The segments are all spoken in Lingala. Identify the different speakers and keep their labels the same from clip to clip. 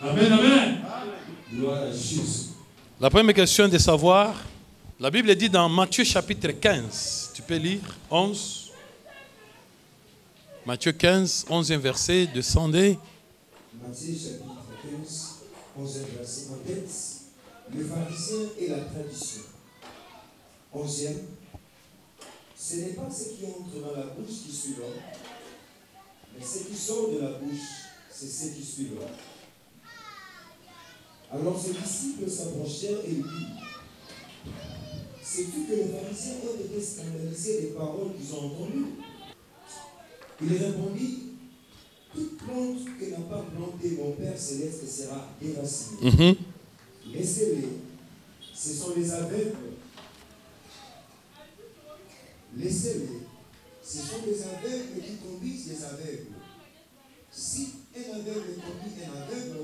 Speaker 1: Amen, amen. Gloire à Jésus.
Speaker 2: La première question est de savoir, la Bible dit dans Matthieu chapitre 15, tu peux lire 11. Matthieu 15, 11e verset, descendez.
Speaker 3: Matthieu chapitre 15, 11e verset. En tête, le pharisien et la tradition. 11e, ce n'est pas ce qui entre dans la bouche qui suit l'homme, mais ce qui sort de la bouche, c'est ce qui suit l'homme. Alors ses disciples s'approchèrent et lui dirent, sais-tu que les pharisiens ont été scandalisés des paroles qu'ils ont entendues? Il répondit, toute plante que n'a pas plantée mon Père Céleste sera déracinée. Laissez-les, ce sont les aveugles. Laissez-les, ce sont les aveugles qui conduisent les aveugles. Si un aveugle conduit un aveugle,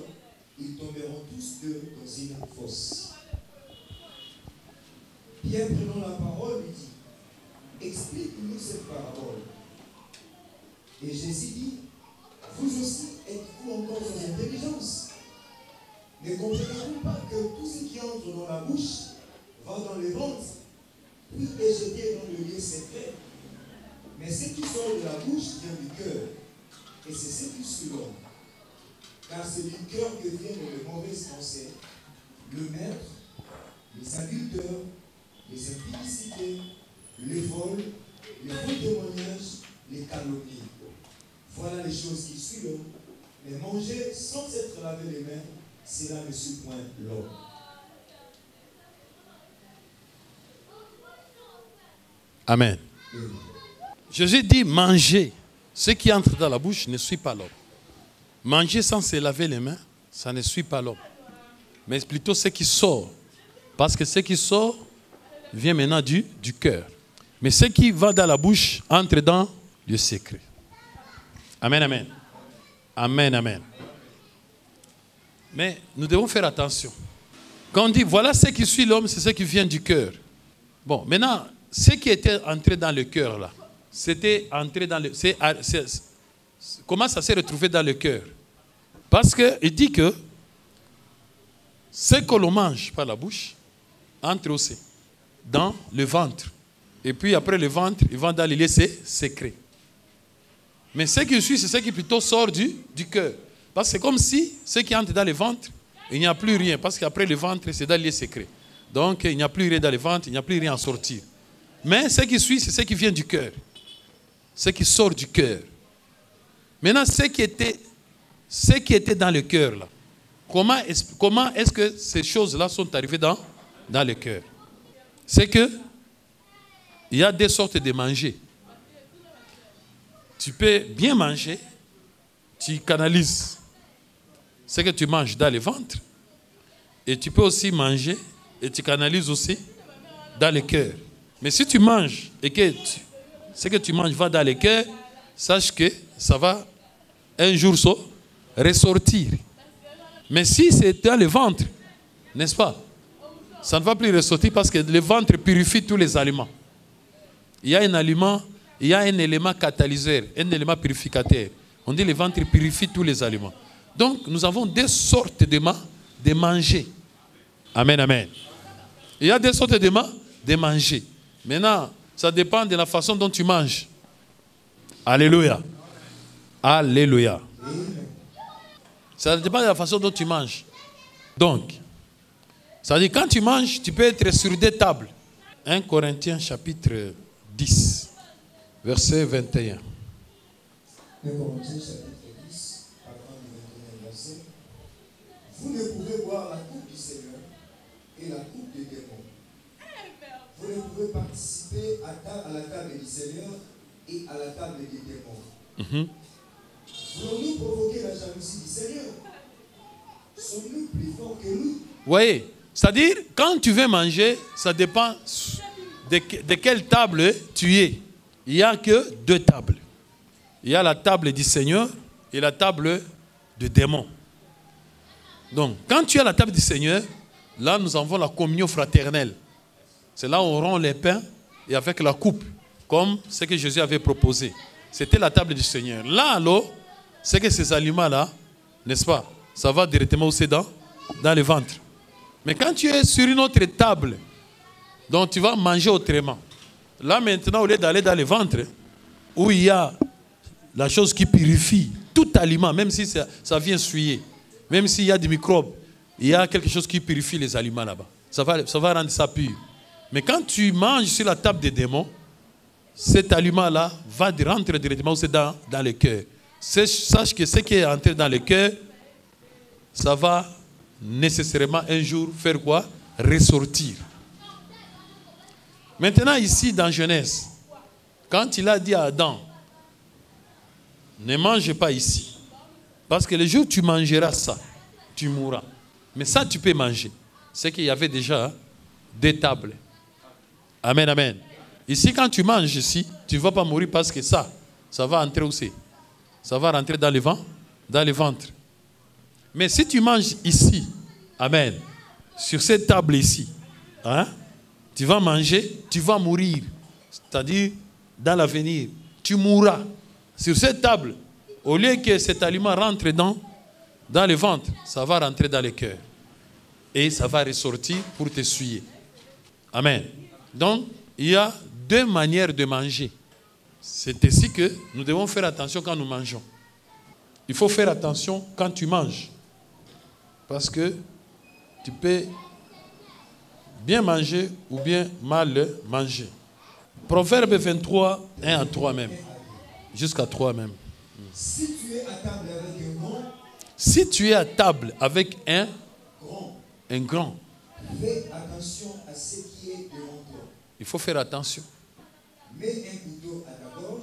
Speaker 3: ils tomberont tous deux dans une fosse. Pierre, prenant la parole, lui dit, explique-nous cette parabole. Et Jésus dit, vous aussi êtes-vous encore sans intelligence? Ne comprenez-vous pas que tout ce qui entre dans la bouche va dans le ventre, puis est jeté dans le lieu secret? Mais ce qui sort de la bouche vient du cœur, et c'est ce qui suit l'homme. Car c'est du cœur que viennent les mauvaises pensées, le maître, les adultères, les impudicités, les vols, les faux témoignages, les calomnies. Voilà les choses qui suivent l'homme. Mais manger sans s'être lavé les mains, cela ne suit point l'homme.
Speaker 2: Amen. Jésus dit manger. Ce qui entre dans la bouche ne suit pas l'homme. Manger sans se laver les mains, ça ne suit pas l'homme. Mais plutôt ce qui sort. Parce que ce qui sort vient maintenant du cœur. Mais ce qui va dans la bouche entre dans le secret. Amen, amen. Amen, amen. Mais nous devons faire attention. Quand on dit voilà ce qui suit l'homme, c'est ce qui vient du cœur. Bon, maintenant, ce qui était entré dans le cœur là, c'était entré dans le... Comment ça s'est retrouvé dans le cœur? Parce qu'il dit que ce que l'on mange par la bouche entre aussi dans le ventre. Et puis après le ventre, il va dans les laisser secrets. Mais ce qui suit, c'est ce qui plutôt sort du cœur. Parce que c'est comme si ce qui entre dans le ventre, il n'y a plus rien. Parce qu'après le ventre, c'est dans les secrets. Donc il n'y a plus rien dans le ventre, il n'y a plus rien à sortir. Mais ce qui suit, c'est ce qui vient du cœur. Ce qui sort du cœur. Maintenant, ce qui était dans le cœur, là, comment est-ce que ces choses-là sont arrivées dans le cœur? C'est que il y a deux sortes de manger. Tu peux bien manger, tu canalises ce que tu manges dans le ventre, et tu peux aussi manger et tu canalises aussi dans le cœur. Mais si tu manges et que ce que tu manges va dans le cœur, sache que ça va un jour ressortir. Mais si c'est dans le ventre, n'est-ce pas? Ça ne va plus ressortir parce que le ventre purifie tous les aliments. Il y a un aliment, il y a un élément catalyseur, un élément purificateur. On dit que le ventre purifie tous les aliments. Donc, nous avons deux sortes de manger. Amen, amen. Il y a deux sortes de manger. Maintenant, ça dépend de la façon dont tu manges. Alléluia. Alléluia. Ça dépend de la façon dont tu manges. Donc, ça veut dire quand tu manges, tu peux être sur des tables. 1 Corinthiens chapitre 10, verset 21.
Speaker 3: 1 Corinthiens chapitre 10, à partir du 21 verset. Vous ne pouvez boire la coupe du Seigneur et la coupe des démons. Vous ne pouvez participer à la table du Seigneur et à la table des démons. Voulons-nous provoquer la jalousie du Seigneur? Sommes-nous plus forts que lui?
Speaker 2: Oui, c'est-à-dire, quand tu veux manger, ça dépend de quelle table tu es. Il n'y a que deux tables. Il y a la table du Seigneur et la table de démons. Donc, quand tu es à la table du Seigneur, là, nous avons la communion fraternelle. C'est là où on rompt les pains et avec la coupe, comme ce que Jésus avait proposé. C'était la table du Seigneur. Là, alors, c'est que ces aliments-là, n'est-ce pas, ça va directement aussi dans le ventre. Mais quand tu es sur une autre table, donc tu vas manger autrement. Là maintenant, au lieu d'aller dans le ventre, où il y a la chose qui purifie tout aliment, même si ça vient souiller, même s'il y a des microbes, il y a quelque chose qui purifie les aliments là-bas. Ça va rendre ça pur. Mais quand tu manges sur la table des démons, cet aliment-là va rentrer directement aussi dans le cœur. Sache que ce qui est entré dans le cœur, ça va nécessairement un jour faire quoi? Ressortir. Maintenant ici dans Genèse, quand il a dit à Adam, ne mange pas ici, parce que le jour où tu mangeras ça, tu mourras. Mais ça tu peux manger. C'est qu'il y avait déjà 2 tables. Amen, amen. Ici quand tu manges ici, tu ne vas pas mourir parce que ça va entrer aussi. Ça va rentrer dans le ventre. Mais si tu manges ici, amen, sur cette table ici, hein, tu vas manger, tu vas mourir. C'est-à-dire, dans l'avenir, tu mourras. Sur cette table, au lieu que cet aliment rentre dans le ventre, ça va rentrer dans le cœur. Et ça va ressortir pour t'essuyer. Amen. Donc, il y a 2 manières de manger. C'est ainsi que nous devons faire attention quand nous mangeons. Il faut faire attention quand tu manges. Parce que tu peux bien manger ou bien mal manger. Proverbe 23, 1 à 3 même. Jusqu'à 3 même.
Speaker 3: Si tu es à table avec un grand,
Speaker 2: si tu es à table avec un grand,
Speaker 3: fais attention à ce qui est devant toi.
Speaker 2: Il faut faire attention.
Speaker 3: Mets un couteau à ta gorge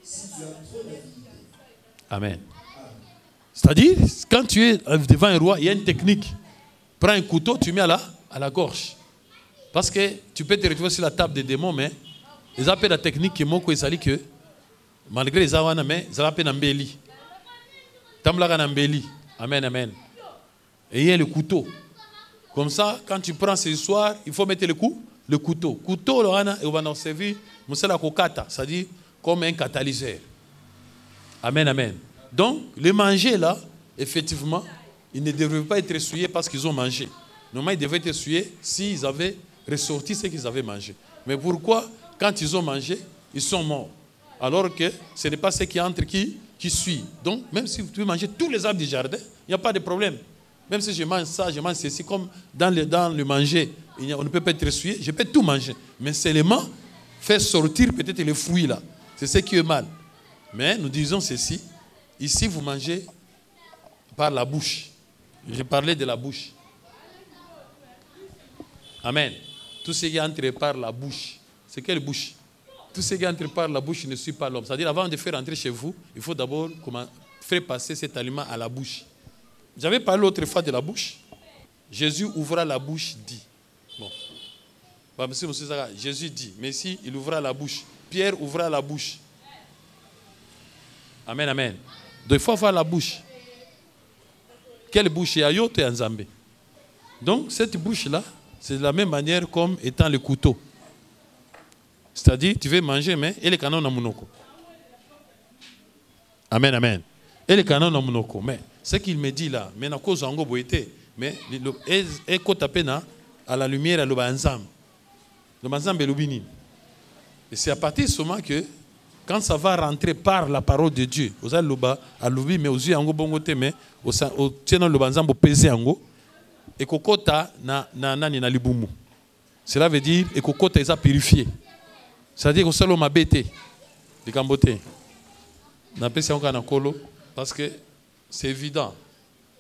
Speaker 3: si tu as trop d'avidité.
Speaker 2: Amen. C'est-à-dire, quand tu es devant un roi, il y a une technique. Prends un couteau, tu mets à la gorge. Parce que tu peux te retrouver sur la table des démons, mais ils appellent la technique qui est que malgré les awana, mais ils appellent Nambeli. Tamlaga Nambeli. Amen, amen. Et il y a le couteau. Comme ça, quand tu prends ce soir, il faut mettre le couteau. Couteau, on va en servir, c'est-à-dire comme un catalyseur. Amen, amen. Donc, les manger là, effectivement, ils ne devraient pas être essuyés parce qu'ils ont mangé. Normalement, ils devraient être essuyés s'ils avaient ressorti ce qu'ils avaient mangé. Mais pourquoi, quand ils ont mangé, ils sont morts? Alors que ce n'est pas ce qui entre qui suit. Donc, même si vous pouvez manger tous les arbres du jardin, il n'y a pas de problème. Même si je mange ça, je mange ceci, comme dans le manger, on ne peut pas être essuyé, je peux tout manger. Mais seulement faire sortir peut-être les fruits là. C'est ce qui est mal. Mais nous disons ceci. Ici, vous mangez par la bouche. Je parlais de la bouche. Amen. Tout ce qui entre par la bouche. C'est quelle bouche? Tout ce qui entre par la bouche ne suit pas l'homme. C'est-à-dire, avant de faire entrer chez vous, il faut d'abord faire passer cet aliment à la bouche. J'avais parlé l'autre fois de la bouche. Jésus ouvra la bouche, dit. Bon. Jésus dit. Mais si il ouvra la bouche, Pierre ouvra la bouche. Amen, amen. Donc il faut avoir la bouche. Quelle bouche? Yayote et Nzambe. Donc cette bouche-là, c'est de la même manière comme étant le couteau. C'est-à-dire, tu veux manger, mais et le canon na monoko. Amen, amen. Et le canon na monoko. Mais ce qu'il me dit là, mais na cause ango boité, mais et ko tapé na à la lumière le banzam. Le banzam belubini. Et c'est à partir de ce moment que quand ça va rentrer par la parole de Dieu, aux aluba, alubi, mais aux yeux ango bongote, mais au tient le banzam pesé ango, et kokota na libumu. Cela veut dire et kokota est purifié. C'est-à-dire que solo m'a bêté, les cambotés. N'a pas encore un colo parce que c'est évident.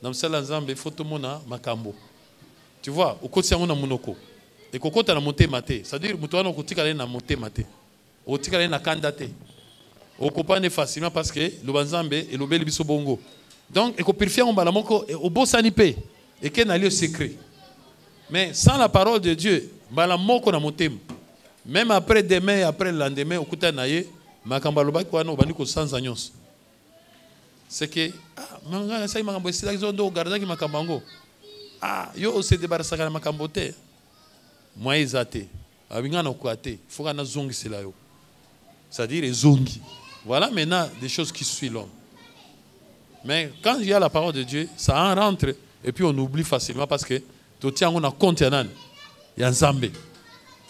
Speaker 2: Dans ce ensemble, il faut tout le monde makambo. Tu vois, au côté on a monoko. Et kokota na monté maté. C'est-à-dire que mutuano kotika na monté maté. Au tika na kandaté. Au comprendre facilement parce que le banzambe et le bel biso bongo. Donc, il faut purifier un balamoko au beau sanipé et qu'il y a un lieu secret. Mais sans la parole de Dieu, balamoko na monté. Même après demain et après le lendemain, au côté naïe, makambaloba quoi no baniko sans agnos. C'est que manga ça makambo c'est là do garda ki makambango. Yo se débarrasser na makambote. Moi izate. Abinga na kwate, faut kana zongi c'est là yo. C'est-à-dire les zongi. Voilà maintenant des choses qui suivent l'homme. Mais quand il y a la parole de Dieu, ça en rentre et puis on oublie facilement parce que tout tient on a compte il y a un zambé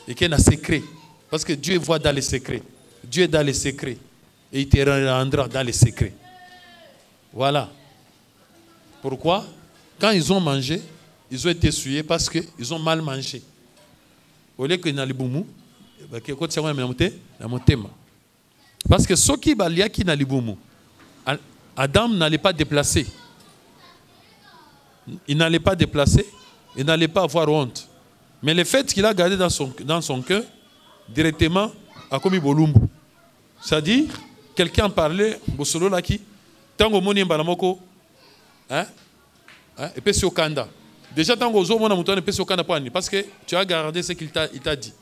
Speaker 2: et qu'il y a un secret parce que Dieu voit dans les secrets. Dieu est dans les secrets et il te rendra dans les secrets. Voilà. Pourquoi? Quand ils ont mangé, ils ont été souillés parce qu'ils ont mal mangé. Au lieu que dans les boumou, parce que ceux qui balia qui dans les boumou, Adam n'allait pas déplacer. Il n'allait pas déplacer, il n'allait pas avoir honte. Mais le fait qu'il a gardé dans son cœur, directement, a commis bolumbu. C'est-à-dire, quelqu'un parlait, Bosolo Laki, Tango Moni Mbalamoko, et puis sur Kanda. Déjà, Tango Zo Mona Mouton et puis sur Kanda parce que tu as gardé ce qu'il t'a dit.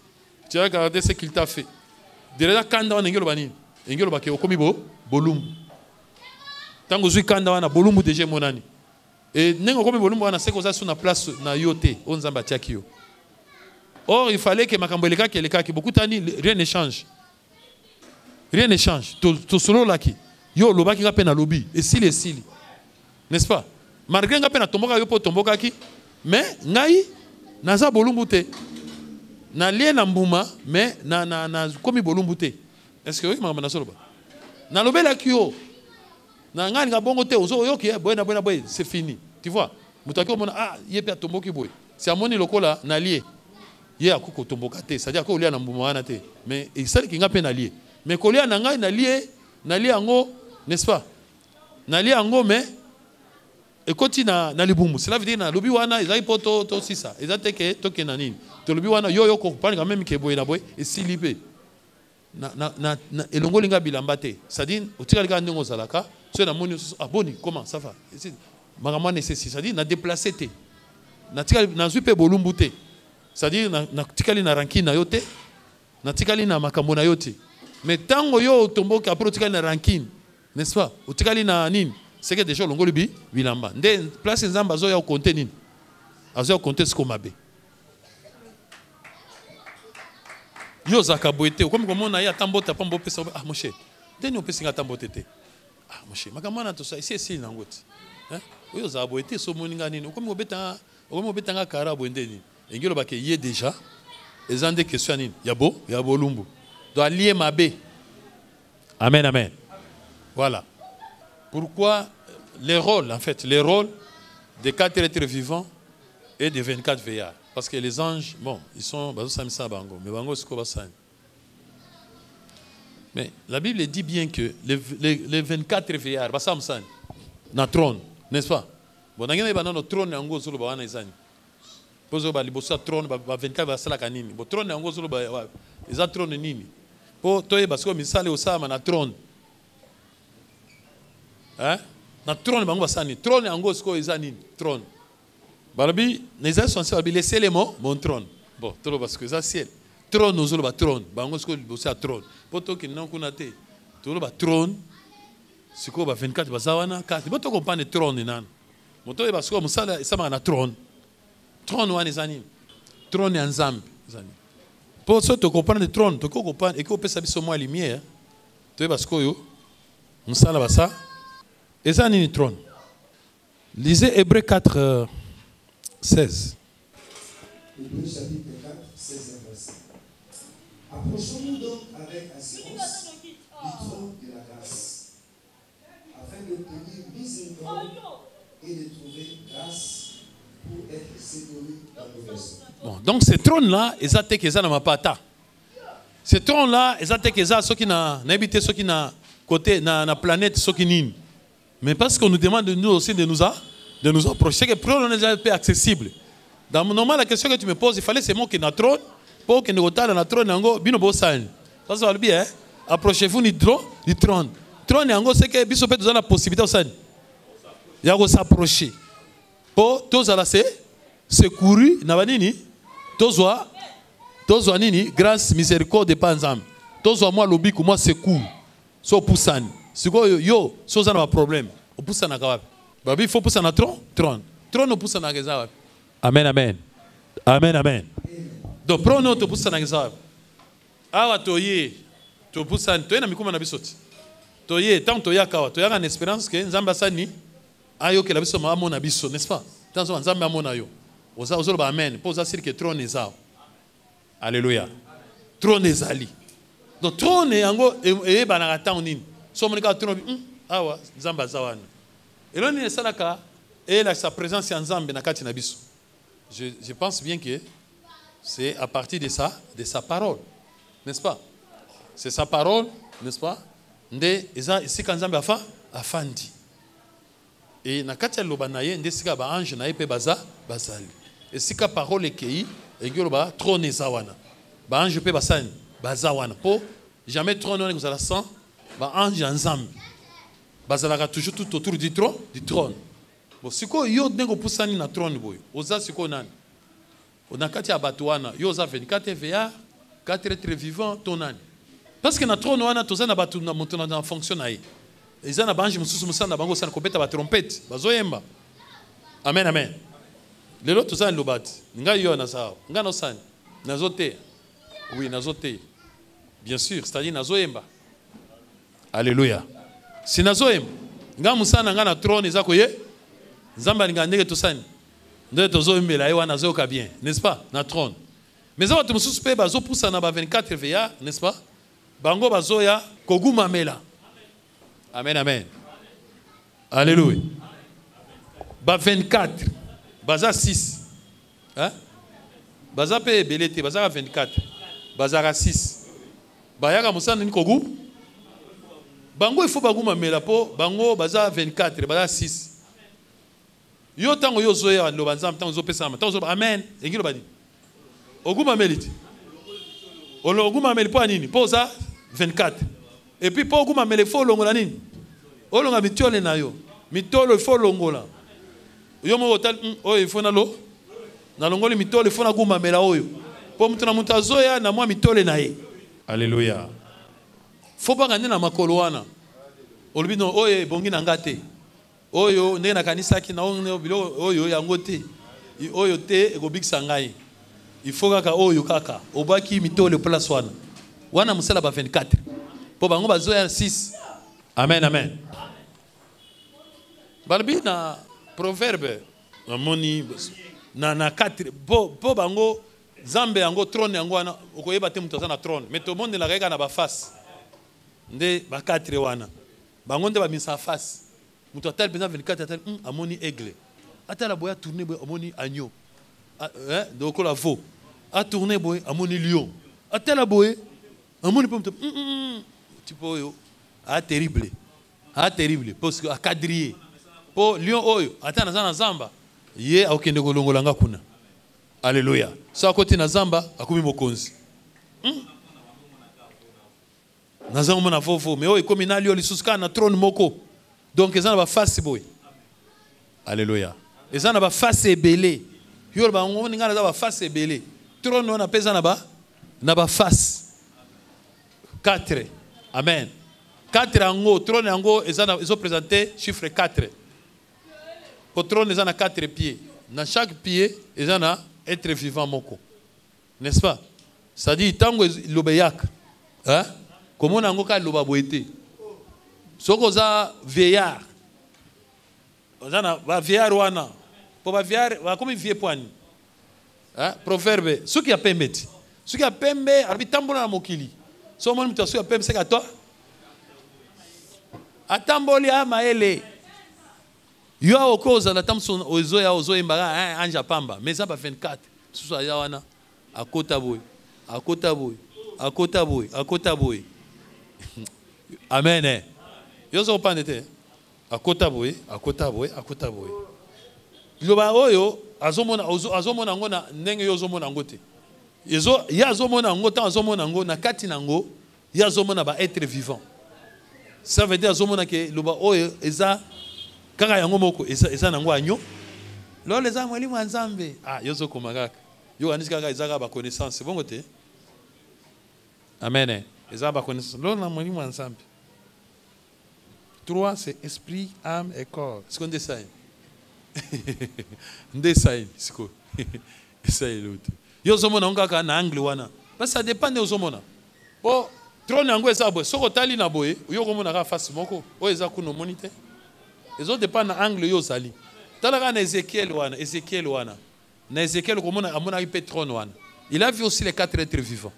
Speaker 2: Tu as gardé ce qu'il t'a fait. Déjà, Kanda on engelo bani, engelo baki o commis bolumbu. Tango Zui Kanda on a bolumbu déjà monani. Et nengo comme bolumbu on a c'est qu'on a sur la place na yote, on zamba tiakio. Or, il fallait que Makambeleka qui est le cas qui beaucoup tani rien ne change. Rien ne change. Tout solo là qui yo le baki kapena lobby et s'il est s'il. N'est-ce pas? Malgré kapena tomboka yo po tomboka ki mais ngai naza bolumbu te. Na lie na mbuma mais na komi bolumbu te. Est-ce que oui mama solo ba? Na lobela ki yo. Na ngani nga bongo te ozo yo ki boy c'est fini. Tu vois? Mutaki mona ah yepe atomboki boy. C'est amoni lokola na lie. Ye akuko tomboka te. C'est-à-dire ko lia na mbuma wana te. Mais il sait qu'il ngapena lie. Mais quand on a na lié ango, n'est-ce pas? Na lié ango mais et continue na libumu. Cela veut dire na lobi wana ils ont to si ça. Ils ont que to ke na nini. To lobi wana yo comprendre quand même que boy na boy et si libé. Na elongo linga bilamba te. C'est-à-dire otika linga ndongo zalaka, so na moni aboni comment ça va? Magamwa nécessite. C'est-à-dire na déplacer te. Na tika na zupe bolumbu te. C'est-à-dire na tikali na rankina yote. Na tikali na makambo na yote. Mais tant que yo tomboka après otikali na rankine, n'est-ce pas? Otikali na nini? C'est que déjà longo libi bilamba. Nde place nzamba zo ya compter nini? Azo compter ce qu'on m'a bé. Yo zakaboete, comme on a ya tambota pambo pesa ah mon cher. Teni opesi nga tambote te. Ah mon cher, makamana to ça ici na ngoti. Hein? Yo zaboete so moninga nini? Comme obeta nga karabo ndeni. Engelo ba ke yé déjà. Ezande question nini? Yabo, yabo lumbu. Doit lier ma baie. Amen, amen. Voilà. Pourquoi les rôles, en fait, les rôles des 4 êtres vivants et des 24 veillards. Parce que les anges, bon, ils sont... Mais la Bible dit bien que les 24 veillards, na trône, n'est-ce pas? Bon, il y a un trône, il y a un trône, pozo ba libosa trône ba 24 ba sala kanini bo trône yango zolo ba eza trône nini po toye parce que misale osama na trône hein na trône bango basani trône yango sko eza nini trône balabi neza censé ba laisser les mots mon trône bon tolo parce que ça ciel trône zolo ba trône bango sko libosa trône po to ki non kuna te tolo ba trône siko ba 24 ba zawana ka bo to comprendre trône nan moto ba sko musala esama na trône. Trône ou anizani, trône en zambi, pour ça tu comprends le trône, tu comprends et qu'on peut savoir sur moi lumière, tu es parce que yo, nous sommes là ça, et ça ni trône. Lisez Hébreux 4, 16.
Speaker 3: Hébreux chapitre 4, 16 verset. Approchons-nous donc avec assurance du trône de la grâce, afin d'obtenir miséricorde et de trouver grâce. Pour être sécurisé dans le vaisseau.
Speaker 2: Bon, donc ce trône-là, ils attaquent les gens pata. Ce trône-là, ils attaquent les gens ceux qui n'habitent ceux qui na côté na planète ceux qui n'in. Mais parce qu'on nous demande de nous aussi de nous approcher, que le trône est déjà accessible. Dans normal la question que tu me poses, il fallait ces mots qui na trône pour que nous dans la trône yango bino bosan. Ça va bien, hein? Approchez-vous du trône. Trône yango c'est que biso peut la possibilité aussi. Yango s'approcher. Po tozala secouru na banini tozwa nini grâce miséricorde pa nzambe tozwa moi lobiku moi secours so pusani siko yo so za na problème opusana ka wapi babi faut pusana trône opusana ka za wapi amen amen amen amen donc prono to pusana ka za wapi awa toye to pusani to na mikuma na bisoti toye tant to yaka wa to yaka na espérance que nzamba sani ayo ke la biso ma mona biso, n'est-ce pas? Tanzo nzambe amona yo. Oza ozolo ba amen. Po oza sir ke trône ezao. Alléluia. Trône ezali. Donc trône yango e banaka ta nini. So monika trône awa nzambe azawana. Eloni esalaka et sa présence en nzambe na kati na biso. Je pense bien que c'est à partir de sa parole. N'est-ce pas? C'est sa parole, n'est-ce pas? Nde eza isika nzambe afandi. Et na kati ya loba na ye nde sika ba ange na ye pe bazali. Et sika parole ekei engelo ba trône ezawana. Ba ange pe basani bazawana. Po jamais trône on ezala sans ba ange nzambe. Bazalaka toujours tout autour du trône. Bon siko yo ndenge pusani na trône boy. Oza siko nani? Na kati ya bato wana yo oza 24 veillards, 4 êtres vivants tonani. Parce que na trône wana toza na bato na moto na fonction na ye. Eza na banji mususu musana bango sana kobeta ba trompette, bazoyemba. Amen amen. Lelo toza na lobati. Nga yo na sao. Nga no sani. Nazote. Oui, nazote. Bien sûr, c'est-à-dire nazoyemba. Alléluia. Si nazoyemba, nga musana nga na trône eza koye. Nzamba linga ndenge tosani. Ndenge tozoyembela ye wana zoyoka bien, n'est-ce pas? Na trône. Mais ça va te mususu pe bazo poussa na ba 24 veillards, n'est-ce pas? Bango bazoya koguma mela. Amen amen. Alléluia. Ba 24, baza 6. Hein? Baza pe belete, baza 24. Baza 6. Bayaka musana ni kogu. Bango il faut baguma mela po bango baza 24, baza 6. Yo tango yo zoya lo banzam tango zo pesa ma tango zo amen engilo badi. Oguma meliti. Oguma meli po anini? Po za 24. Et puis po oguma meli fo longola nini? Olonga mitole na yo. Mitole fo longola. Yo mo hotel oyo fo na lo. Na longoli mitole fo na guma mela oyo. Po mutu na mutu azoya na mwa mitole na ye. Alléluia. Fo banga na makolo wana. Olobi no oyo bongi na ngate. Oyo ndenge na kanisa ki na oyo yango te. Oyo te ekobikisa ngai. Il faut kaka oyo kaka obaki mitole place wana. Wana musala ba 24. Po bango bazoya 6. Amen amen. Balbi na proverbe amoni na 4 po bango Zambe yango trône yango wana okoyeba te mutu na trône. Mais tout le monde na reka na ba face. Nde ba 4 wana. Bango nde ba misa face. Mutu atal pesa 24 atal amoni aigle. Atala boya tourner boy amoni agneau. Donc la veau. A tourner boy amoni lion. Atala boy amoni pomme. Tipo yo a terrible. A terrible parce que a quadriller. Po lion oyo atana za na zamba. Ye akende kolongolanga kuna. Alléluia. Ça côté na zamba akumi mokonzi. Na zamba na vovo mais oyo komi na lion lisuska na trône moko. Donc ezana ba face boy. Alléluia. Ezana ba face ebele. Yo ba ngoni ngana za ba face ebele. Trône on apesa na ba face. 4. Amen. 4 ango trône ango ezana ils ont présenté chiffre 4. Pour trône ezana 4 pieds. Dans chaque pied ezana être vivant moko. N'est-ce pas? Ça dit tango lobeyak. Hein? Comment on ango ka loba boete. Soko za veillard. Ozana va veillard wana. Po ba veillard va comme vie poani. Hein? Proverbe, ce qui a pembeti. Ce qui a pembe arbi tambola na mokili. So mon mutasu a pembe c'est à toi. Atamboli a maele. Yo okoza na tamson ozoya ozoyemba anja pamba. Mais ça ba 24. Susa ya wana akota boy. Akota boy. Akota boy. Akota boy. Amen. Yozo pandete. Akota boy, akota boy, akota boy. Loba oyo azomona ngona ndenge yozomona ngote. Yezo ya azomona ngota azomona ngo na kati nango ya azomona ba être vivant. Ça veut dire azomona ke loba oyo eza kaka yango moko eza nango anyo. Lo les a mweli mwanzambe. Ah yozo komagaka. Yo anisika kaka ezaka ba connaissance bongo te. Amen. Eza ba connaissance. Lo na mweli mwanzambe. 3, c'est esprit, âme et corps. C'est ce qu'on décide. On décide. C'est quoi? C'est l'autre. Yo zomona ngaka na angle wana. Parce que ça dépend de zomona. Oh, trône yango eza boy. Soko tali na boy, yo komona ka face moko. O eza kuno monite. Les autres dépendent de l'angle yo sali. Talaka na Ézéchiel wana, Ézéchiel wana. Na Ézéchiel comme on a eu Pétron wana. Il a vu aussi les 4 êtres vivants.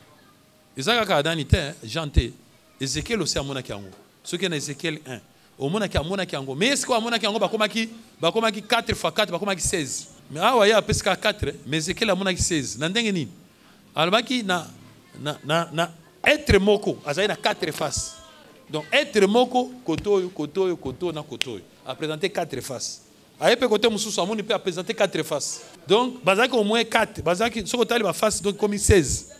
Speaker 2: Isaac a danité, janté. Ézéchiel aussi a mona kiango. Ce qui est Ézéchiel 1. Au mona kiango. Mais est-ce qu'on mona kiango ba komaki 4 x 4 ba komaki 16. Mais ah ouais, parce qu'à 4, mais Ézéchiel a mona ki 16. Nandenge ni. Albaki na être moko, azaï na 4 faces. Donc être moko kotoyo na kotoyo. A présenté 4 faces. Aye pe côté mususu amoni peut présenter 4 faces. Donc bazaki au moins 4, bazaki soko tali ba face donc comme 16.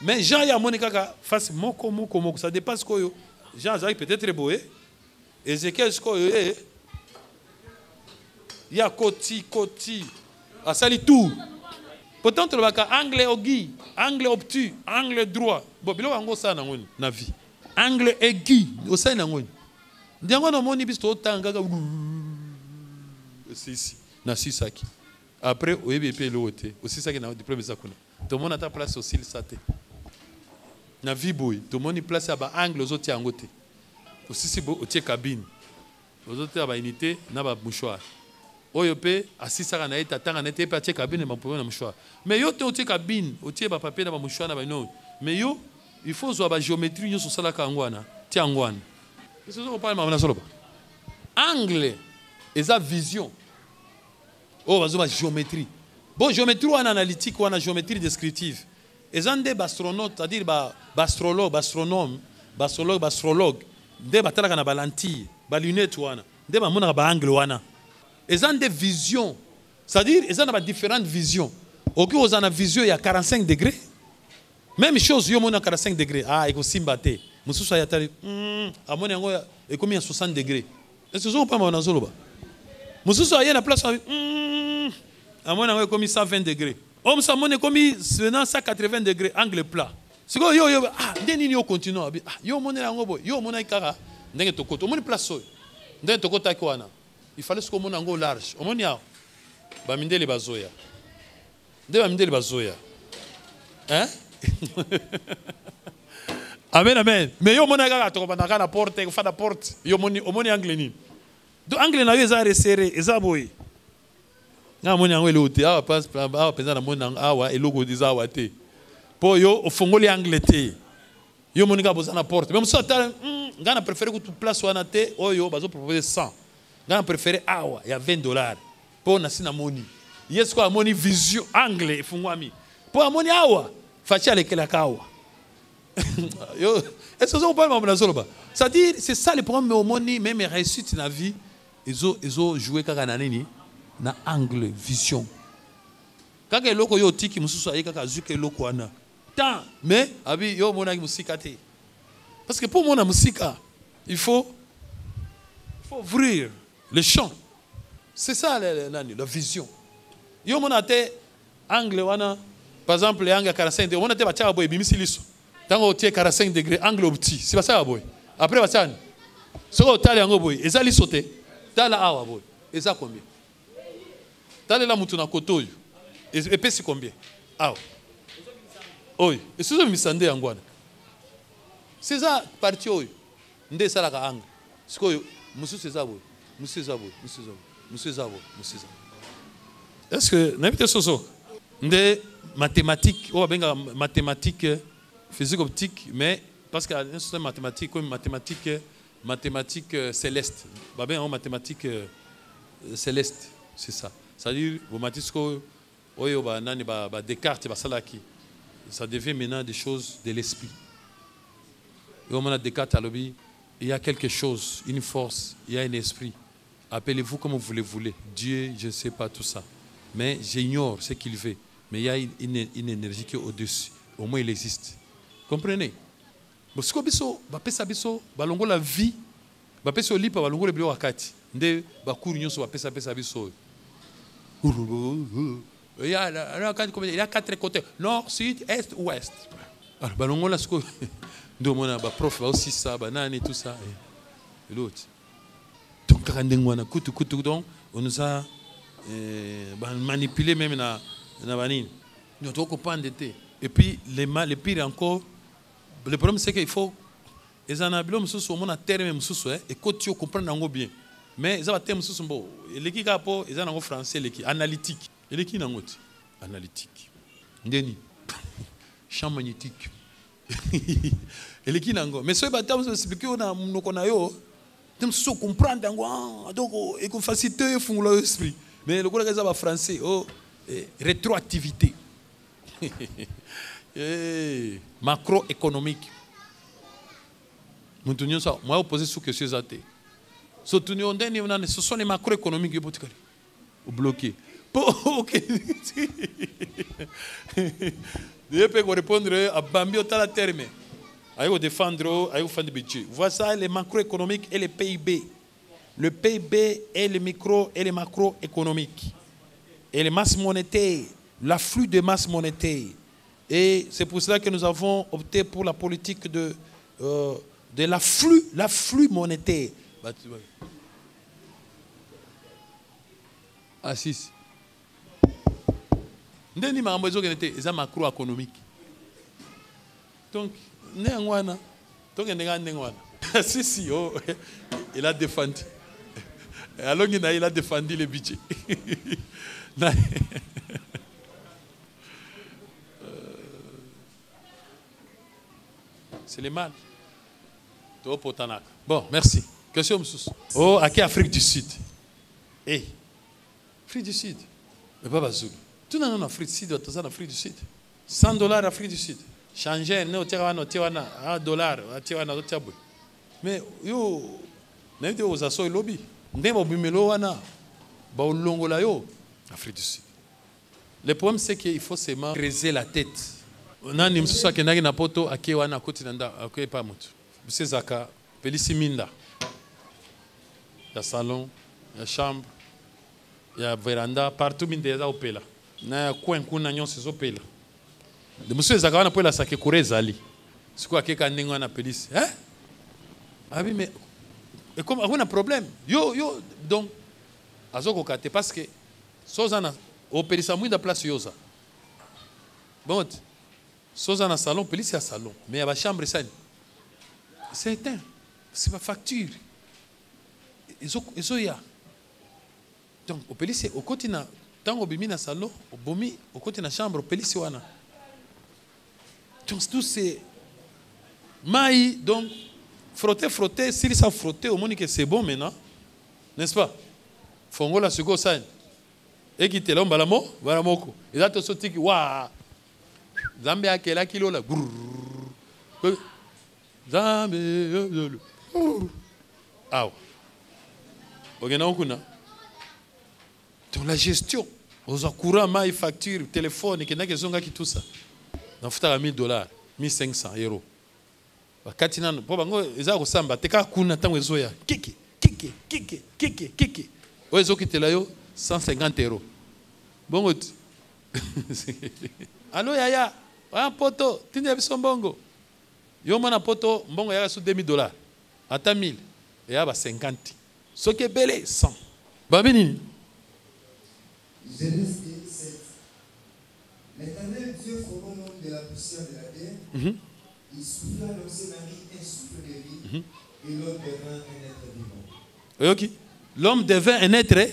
Speaker 2: Mais Jean ya moni kaka face moko, ça dépasse koyo. Jean azaki peut-être boé. Ézéchiel koyo ya koti asali tout. Pourtant tu baka angle ogi, angle obtus, angle droit. Bon bilo ango ça na ngoni na vie. Angle aigu au sein na ngoni. Ndiango na moni biso tanga ga c'est ici na sisaki. Après au EBP l'autre aussi ça qui na diplôme ça kuna. Tout le monde a ta place aussi le saté. Na vie boy, tout le monde place à ba angle aux autres angoté. Aussi si beau au tie cabine. Aux autres à ba unité na ba mouchoir. Oyope asisa na eta tanga na té pa tie cabine ma problème na mouchoir. Mais yo te au tie cabine, au tie ba papier na ba mouchoir na ba no. Mais yo il faut zo ba géométrie yo so sala ka ngwana, tie ngwana. Est-ce que vous parlez ma na solo ba? Angle eza vision. Oh bazo ba géométrie. Bon géométrie ou en analytique ou en géométrie descriptive. Eza nde astronaute, c'est-à-dire astrologue, nde batalaka na ba lentille, ba lunette wana. Nde ba mona ba angle wana. Eza nde vision. C'est-à-dire eza na ba différentes visions. Oki oza na vision ya 45 degrés. Même chose yo mona 45 degrés. Ah, eko simba te. Mususu ya tali amoni yango ekomi à 60 degrés. Est-ce que vous pas na zolo ba? Mususu ya na place amoni yango ekomi 120 degrés. Homme ça mone ekomi 180 degrés angle plat. C'est quoi yo ndeni yo continue yo mona yango boy. Yo mona ikara ndenge tokoto. Moni place so. Ndenge tokota ki wana. Il fallait ce qu'on mona yango large. Omoni ya ba mindele bazoya. Nde ba mindele bazoya. Hein? Amen, amen. Mais yo mona kaka to bana kana porte, fa da porte. Yo moni angle ni. Do angle na yo eza resserré, eza boy. Na moni yango elote, awa passe awa penza na moni awa eloko diza awa te. Po yo ofongoli angle te. Yo moni ka bozana porte. Même ça ta ngana préférer que tu place wana te, oyo bazo proposer 100. Ngana préférer awa ya $20. Po na sina moni. Yes ko moni vision angle efungwami. Po amoni awa facha lekela kawa. Est-ce que vous parlez de ça? C'est-à-dire, c'est ça le problème, mais au monde, même les réussites dans la vie, ils ont joué kaka nanini na angle, vision. Kaka loko yo tiki mususu ayi kaka zuke loko ana. Tant, mais abi yo mona musika te. Parce que pour mona musika, il faut ouvrir le champ. C'est ça la vision. Yo mona te angle wana, par exemple, les angles 45 degrés, on a te bacha boy bimisi liso. Tango tie 45 degrés angle petit, c'est pas ça boy. Après bacha ni. Soko tali yango boy, ezali sauté. Tala awa boy. Eza combien? Tala la mutu na kotoyo. Epesi combien? Awa. Oy, esuzo misande yangwana. C'est ça parti oyo. Nde sala ka angle. Siko musu c'est ça boy. Musu c'est ça boy. Musu c'est ça boy. Musu c'est ça boy. Musu c'est ça. Est-ce que n'habite soso? Nde mathématiques, on va bien mathématiques, physique optique, mais parce qu'il y a un système mathématique comme mathématiques célestes. Bah bien en mathématiques célestes, c'est ça. C'est-à-dire, vous mathématiques, Descartes, ça devient maintenant des choses de l'esprit. Et on a Descartes à l'objet, il y a quelque chose, une force, il y a un esprit. Appelez-vous comme vous le voulez. Dieu, je ne sais pas tout ça. Mais j'ignore ce qu'il fait. Mais il y a une énergie qui est au-dessus. Au moins, il existe. Comprenez? Si vous avez la vie, vous avez lipa balongo le bilo wakati. Nde bakuru nyonso bapesa biso. Il y a 4 côtés. Nord, sud, est, ouest. Alors balongo la sko ndo mona ba prof ba aussi ça ba nani tout ça et l'autre. Donc rendez-moi na kutu donc on nous a manipulé même na vanine. Nous devons comprendre. Et puis le pire encore, le problème c'est qu'il faut les anabilom sous mon terme même sous et quand tu comprends bien. Mais ils ont un terme sous son beau. L'équipe capo, ils ont en français l'équipe analytique. Et l'équipe n'a pas analytique. Ndeni. Champ magnétique. Et l'équipe n'a pas. Mais ce bâtiment, c'est expliqué on a nous connaît yo. T'aimes so comprendre donc et qu'on facilite font l'esprit. Mais le collègue ça français rétroactivité. Macroéconomique. Nous tenions ça. Moi opposé sur question zate. Ce sont les macroéconomiques qui sont bloqués. Ok. Je peux répondre à Bambi au terme. Il faut défendre, il faut faire du budget. Voici les macroéconomiques et les PIB. Le PIB est les micro et les macroéconomiques. Et les masses monétaires, l'afflux de masses monétaires. Et c'est pour cela que nous avons opté pour la politique de l'afflux monétaire. Assis. Ndeni ma mbezo kenete eza macroéconomique. Donc néangwana donc ndengwana. Si oh il a défendu. Alors il a défendu le budget. C'est le mal. Bon, merci. Question monsieur. Oh, à qui Afrique du Sud? Afrique du Sud. Mais pas Bazoul. Tout dans l'Afrique du Sud, tout ça en Afrique du Sud. $100 Afrique du Sud. Changer, ne $1, $1. Mais yo, n'importe où ça soit lobby. N'importe où wana, ba ulongola yo, Afrique du Sud. Le problème c'est qu'il faut seulement creuser la tête. Nani msusa kenagi na poto akiwana kuti nanda akwe pa mutu. Busezaka pelisi minda. Ya salon, ya chambre, ya veranda, partout minde ya opela. Na coin kuna nyonso zopela. De monsieur zaka wana poela sake kureza ali. Siku akeka ndingo na pelisi. Abi mais et comme on a un problème. Yo donc azoko kate parce que sozana opelisa muida place yoza. Bon soza na salon, police à salon. Mais il y a la chambre, c'est éteint. C'est pas facture. Ils ont ya. Donc, au police, au côté na, tant au bimi na salon, au bomi, au côté na chambre, au police wana. Donc, tout c'est maï, donc, frotter, s'il s'en frotter, au monde que c'est bon maintenant. N'est-ce pas? Fongo la sugo sain. Et qui te l'homme balamo, balamoko. Et là, tu sorti qui, waouh! Zambé a quel kilo là? Zambé. Ah. Donc la gestion, aux courants, maille, facture, téléphone, et qui tout ça. Dans $1,000, 1,500 €. Katina, pour bango, ils ont samba, teka kuna tango ezoya. Kiki. Oezo qui te la yo 150 €. Bon. Allô yaya, un poto, tinde biso mbongo. Yo mona poto, mbongo yaya sous $2,000. Ata 1000, et yaba 50. Ce qui est belé 100. Babini.
Speaker 3: Genèse 7. L'Éternel Dieu formant l'homme de la poussière de la terre, il souffla dans ses narines un souffle de vie, et l'homme devint un être vivant.
Speaker 2: Ok. L'homme devint un être.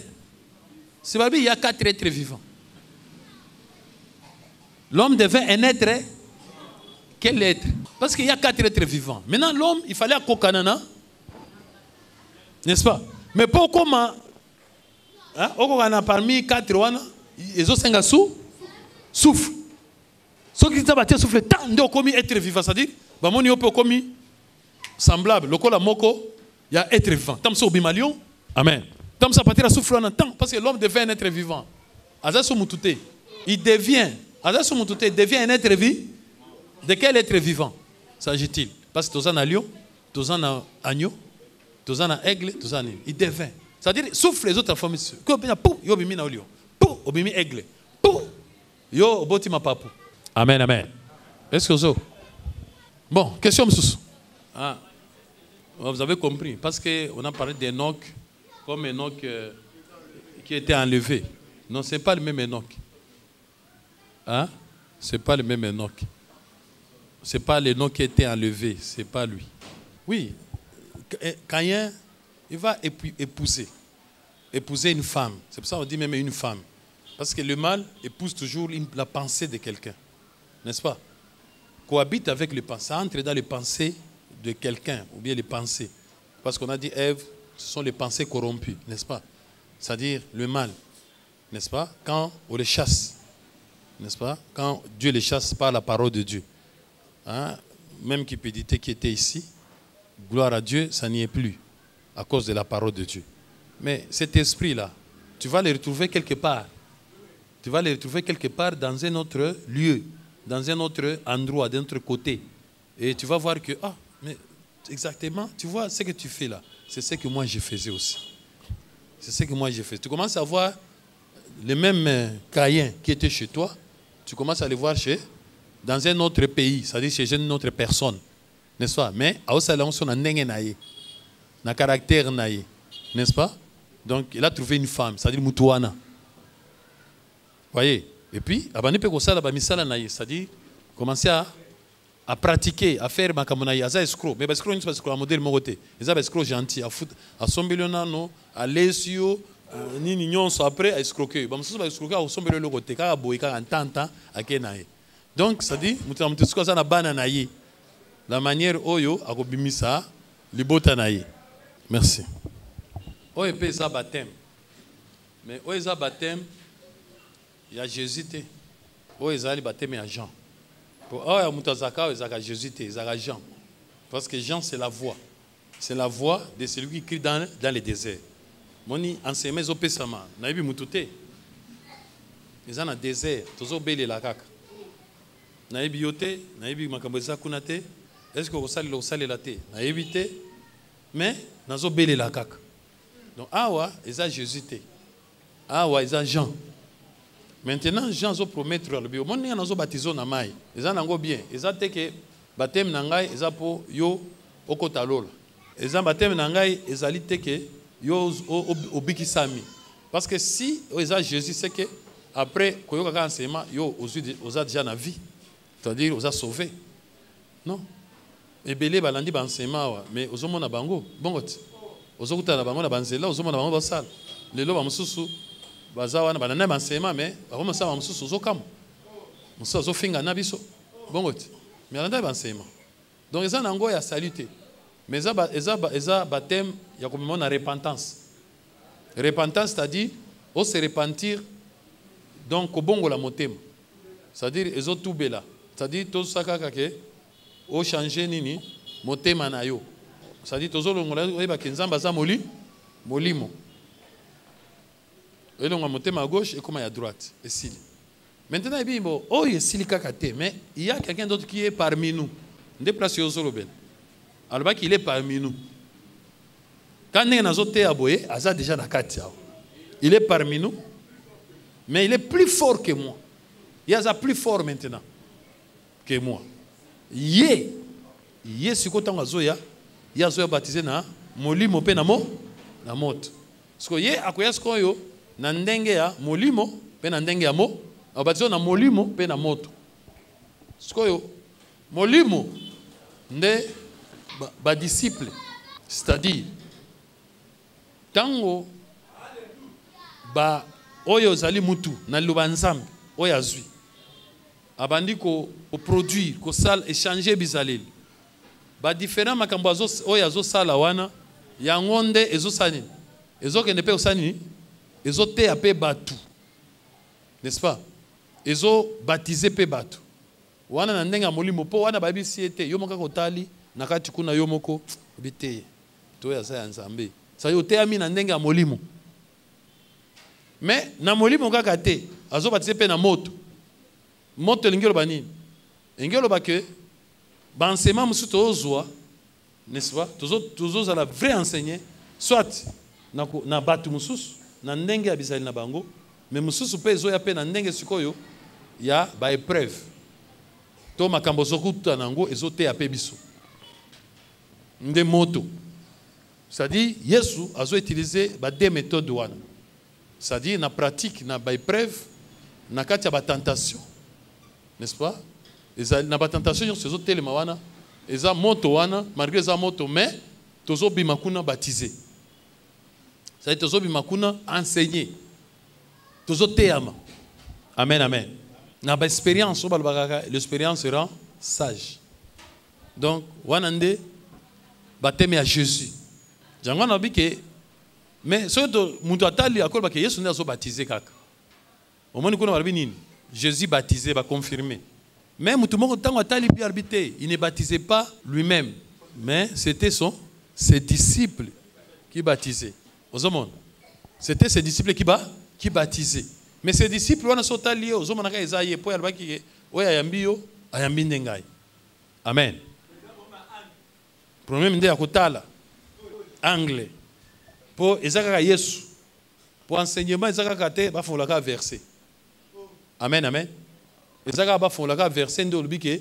Speaker 2: C'est pas bien, il y a 4 êtres vivants. L'homme devint un être. Quel être? Parce qu'il y a 4 êtres vivants. Maintenant, l'homme, il fallait un cocanana. N'est-ce pas? Mais pour comment? Parmi 4, ils ont 5 sous. Souffle. Ce qui est souffle, tant de commis être vivant. C'est-à-dire, il y a commis semblable. Le col à moko, il y a être vivant. Tant que bimalion. Amen. Tant que ça partir à souffle en temps. Parce que l'homme devient un être vivant. Il devient. Il devient un être vivant. De quel être vivant s'agit-il? Parce que tu as un lion, tu as un agneau, tu as un aigle, tu as un... Il devient. C'est-à-dire, souffle les autres formes. Yo bimi na lion. Yo bimi aigle. Yo boti ma papu. Amen, amen. Est-ce que vous... Bon, question monsieur. Vous avez compris. Parce qu'on a parlé d'Enoch comme Enoch qui était enlevé. Non, ce n'est pas le même Enoch. Ce n'est pas le même Enoch. Ce n'est pas l'Enoch qui a été enlevé. Ce n'est pas lui. Oui. Caïn il va épouser une femme. C'est pour ça qu'on dit même une femme. Parce que le mâle épouse toujours la pensée de quelqu'un. N'est-ce pas? Cohabite avec les pensées, entre dans les pensées de quelqu'un, ou bien les pensées. Parce qu'on a dit Ève, ce sont les pensées corrompues, n'est-ce pas? C'est-à-dire le mal, n'est-ce pas? Quand on les chasse, n'est-ce pas? Quand Dieu les chasse par la parole de Dieu. Hein? Même Cupidité qui était ici, gloire à Dieu, ça n'y est plus, à cause de la parole de Dieu. Mais cet esprit-là, tu vas le retrouver quelque part. Tu vas le retrouver quelque part dans un autre lieu, dans un autre endroit, d'un autre côté. Et tu vas voir que, ah, mais exactement, tu vois ce que tu fais là, c'est ce que moi je faisais aussi. C'est ce que moi je faisais. Tu commences à voir les mêmes Caïns qui étaient chez toi, tu commences à les voir dans un autre pays, c'est-à-dire chez une autre personne. N'est-ce pas? Mais à Osala, on a un caractère, n'est-ce pas? Donc, il a trouvé une femme, c'est-à-dire Moutouana. Voyez? Et puis, c'est-à-dire commencer à pratiquer, à faire ma camonaï, à escroc. Mais escroc, c'est escroc, à modèle mogoté. Ils ont escroc gentil, à sombelonano, à lesio, ni nignon, après, à escroquer. Bah, monsieur, escroquer, à sombelon le côté, car à boïka, en tanta, à kenaï. Donc, ça dit, moutamoutisco, ça n'a bananaï. La manière oyo, à kobimisa, le botanaï. Merci. Oh, et puis, ça baptême. Mais, oh, ça baptême, il y a Jésus. Oh, il y a baptême, il y a Jean. Oh, il y a Jésus, il y a Jean. Parce que Jean, c'est la voix. C'est la voix de celui qui crie dans les déserts. Moni, enseignement, ils ont fait ça. Ils ont vu ils sont dans le désert. Ils ont belé la caca. Ils ont bioté, ils ont vu Makambeza Kunate. Est-ce que vous savez la thé? Ils ont évité. Mais, ils ont belé la caca. Donc, awa, ils ont Jésus. Awa, ils ont Jean. Maintenant, Jean a promettre le bio. Mon nez a baptisé na mai. Ils ont bien. Ils ont dit que baptême nangai, ils ont pour yo okotalola. Ils ont baptême nangai, ils ont dit que yo obikisami. Parce que si ils ont Jésus, c'est que après koyoka enseignement, yo aux a déjà na vie. C'est-à-dire aux a sauvé. Non. Et belé balandi ba enseignement mais aux hommes na bango. Bongot. Aux okuta na bango na banzela, aux hommes na bango basal. Lelo ba mususu bazawana banana enseignement mais comme ça mususu zokam. Mususu zofinga na biso. Bongot. Mais alanda enseignement. Donc ils ont nango ya saluté. Mais eza baptême ya comme na repentance. Repentance c'est-à-dire on se repentir donc au bongo la motema. C'est-à-dire ils ont tout bela. C'est-à-dire tout ça kaka au changer nini motema na yo. C'est-à-dire tozo longola oyeba kenzamba za molimo. Et le motema à gauche et comme à droite. Et si. Maintenant il dit bon, oh il est kakate, mais il y a quelqu'un d'autre qui est parmi nous. Déplacé au Zoroben. Alors qu'il est parmi nous. Quand on a zoté à boye, aza déjà na katia. Il est parmi nous, mais il est plus fort que moi. Il est plus fort maintenant que moi. Yé si kota ngazoya, ya zoya baptisé na molimo pe na moto. Parce que yé akoya skoyo na ndenge ya molimo pe na ndenge ya baptisé na molimo pe na moto. Skoyo molimo nde ba disciple, c'est-à-dire tango ba oyo zali mutu na lubanzambe oyo azwi abandi ko produire ko sal échanger bizaleli ba différent makambo oyo azo sala wana yango nde ezosani ezokende pe osani ezoteya pe batu, n'est-ce pas? Ezo baptiser pe batu wana na ndenga molimo po wana babisi ete yo moka kotali nakati kuna yo moko biteye to ya sa nzambe sa yo te ami na ndenga molimo. Mais na molimo kaka te azo baptiser pe na moto lingelo banini engelo ba que ba enseignement musu tozwa, n'est-ce pas? Tozo za la vrai enseigner soit na batu mususu na ndenge ya bizali na bango, mais mususu pe zo ya pe na ndenge sikoyo ya ba épreuve to makambo zokuta nango ezote ya pe biso nde moto. C'est-à-dire Yesu azo utiliser ba deux méthodes wana. C'est-à-dire na pratique na ba épreuve na kati ya ba tentation, n'est-ce pas? Eza na ba tentation sur zote le mawana eza moto wana malgré za moto mais tozo bima kuna baptisé. Ça veut dire makuna enseigner. Tozo teyama. Amen, amen. Na ba expérience l'expérience rend sage. Donc wanande bateme à Jésus. Jango na bike mais ce que mutu atali akol ba ke Yesu na zo baptiser kaka. Omoni kuna balabi nini? Jésus baptisé va confirmer. Mais mutu moko tango atali bi arbité, il ne baptisait pas lui-même, mais c'était ses disciples qui baptisaient. C'était ses disciples qui baptisaient. Mais ces disciples, on a sauté lié aux hommes qui ont été pour ayambi. Amen. Problème de akotala anglais pour ezaka Yesu pour enseignement ezaka kate ba font la verset. Amen, amen. Ezaka ba font la verset ndo lubike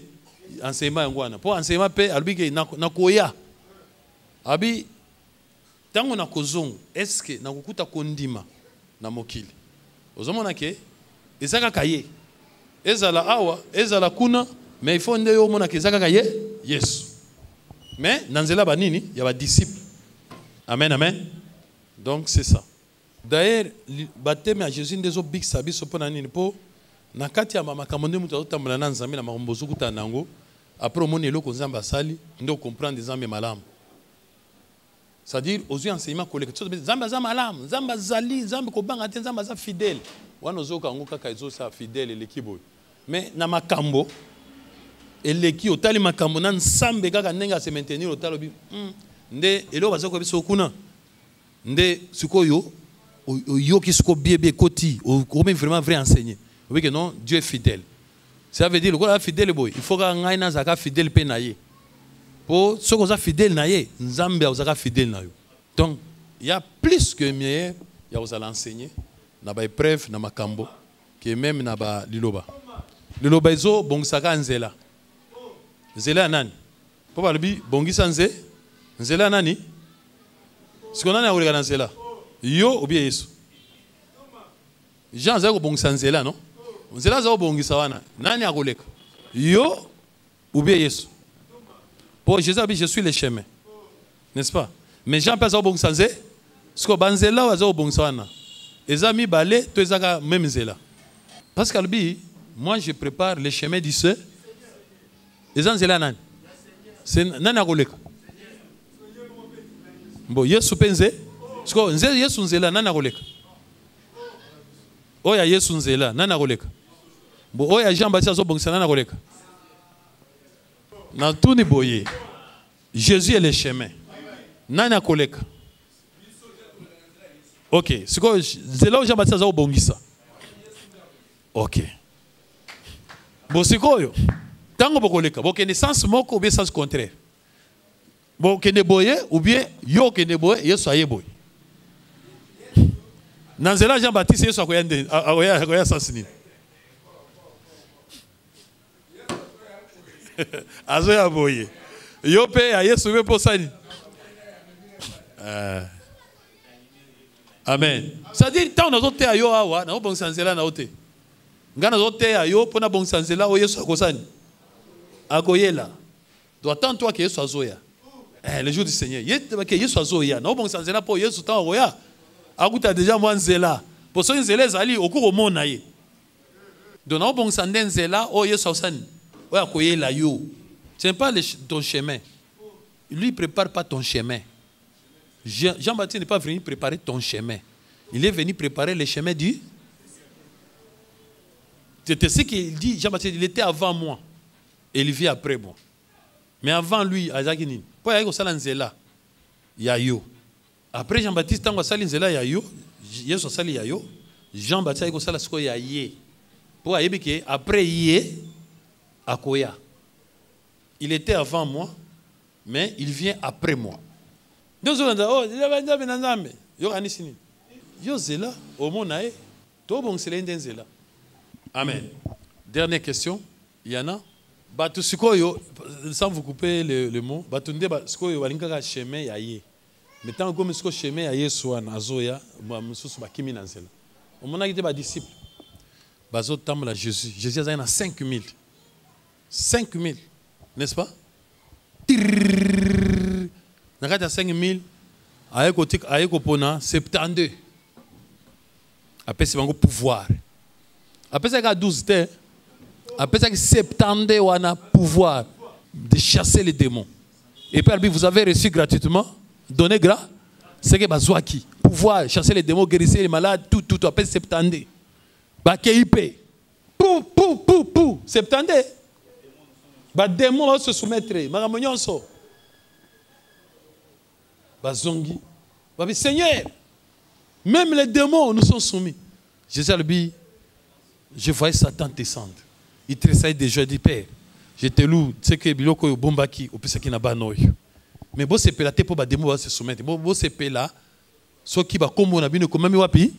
Speaker 2: enseignement ngwana. Pour enseignement pe albike na koya. Abi tango na kozongo est-ce que na kokuta kondima na mokili. Ozomona ke ezaka kaye. Ezala awa, ezala kuna, mais il faut nde yo mona ke ezaka kaye Yesu. Mais nanzela banini, il y a ba disciples. Amen, amen. Donc c'est ça. D'ailleurs, baptême à Jésus ndezo big sabi sopona nini po na kati ya mama kamonde mutu atambola na nzambe na makombozo kuta nango. Après omoni eloko nzamba sali, ndo comprendre nzambe malamu. C'est-à-dire, aux yeux enseignements collectifs, Zamba Zamalam, Zamba Zali, Zamba Kobanga, Zamba Za fidèle. Wanozo Kango Kakaizo sa fidèle et l'équipe. Mais Namakambo, et l'équipe, au tali Makambo, nan Sambe Kaka Nenga se maintenir au talobi. Nde, et là, Bazako Bisokuna. Nde, Sukoyo, Yo Kisko Biebe Koti, ou même vraiment vrai enseigné. Vous voyez que non, Dieu est fidèle. Ça veut dire, le gars fidèle, boy. Il faut qu'on ait un fidèle penaillé. Pour ceux qui sont fidèles, Nzambe est fidèle. Donc, il y a plus que mieux, il y a aux l'enseigner, il y a des preuves, il y a des cambo, que même il y a des liloba. Liloba est bon, ça a nzela. Nzela nani? Papa lui, bon, qui s'en zé? Nzela nani? Ce qu'on a à regarder nzela. Yo ou bien Yesu? Jean Zéro bon sans nzela, non? Nzela zéro bon qui s'awana. Nani à regarder? Yo ou bien Yesu? Pour Jésus a dit, je suis le chemin. N'est-ce pas? Mais Jean pense au bon sens. Ce que banzela ou au bon sens. Les amis balé, tous les amis même zela. Parce qu'elle dit, moi je prépare le chemin du Seigneur. Les gens zela nan. C'est nan a golek. Bon, Yesu pense. Ce que Yesu zela nan a golek. Oya Yesu zela nan a golek. Bon, oya Jean Baptiste au bon sens nan a golek. Dans tout les boyers, Jésus est le chemin. Nana koleka. Ok. C'est là où Jean-Baptiste a bongisa. Ok. Bon, c'est quoi yo? Tango bokoleka. Bon, qu'il y ait sens moko ou bien sens contraire. Bon, qu'il y ait boye ou bien yo qu'il y ait boye, Yesu aye boye. Dans là Jean-Baptiste Yesu akoya sens ni. Azo ya boye. Yo pe a Yesu me posani. Amen. C'est-à-dire tant on a te ayo awa na bon sansela na ote. Ngana zote ayo pona bon sansela o Yesu akosani. Akoyela. Doit tant toi que Yesu azoya. Le jour du Seigneur. Yete ba ke Yesu azoya. Na bon sansela po Yesu tant oya. Akuta déjà moi nzela. Pour so nzela zali okuro mona ye. Donc na bon sansela o Yesu akosani. Ce n'est pas ton chemin. Lui, il ne prépare pas ton chemin. Jean-Baptiste n'est pas venu préparer ton chemin. Il est venu préparer le chemin du... C'était ce qu'il dit. Jean-Baptiste, il était avant moi. Et il vit après moi. Mais avant lui, il y a yo. Après Jean-Baptiste, il y a yo. Jean-Baptiste, il y a ye. Pour après ye, Akoya. Il était avant moi, mais il vient après moi. Donc, oh, amen. Dernière question. Il y en a. Sans vous couper le mot, chemin yaye. Mais tant que le chemin yaye soit nazoya, kimi nanzela. On a été disciple. Bazo tamla Jésus. Jésus a 5000. 5000, n'est-ce pas? Dans 5000, ayeko pona 72. Après c'est un pouvoir. Après ça 12 te. Après ça 72 on a pouvoir de chasser les démons. Et puis vous avez reçu gratuitement, donné grâce, c'est que bazouaki pouvoir chasser les démons, guérir les malades, tout après 72. Ba KIP. Pou 72. Ba démon va se soumettre, magamonionso. Ba zongi. Ba Seigneur, même les démons nous sont soumis. Jésus a dit, je voyais Satan descendre. Il tressaille des joies du Père. J'étais loup, tu sais que biloko yo bombaki au plus qui n'a pas noy. Mais bon c'est pelaté pour ba démon va se soumettre. Bon c'est pela. Ce qui va comme on a bien comme wapi.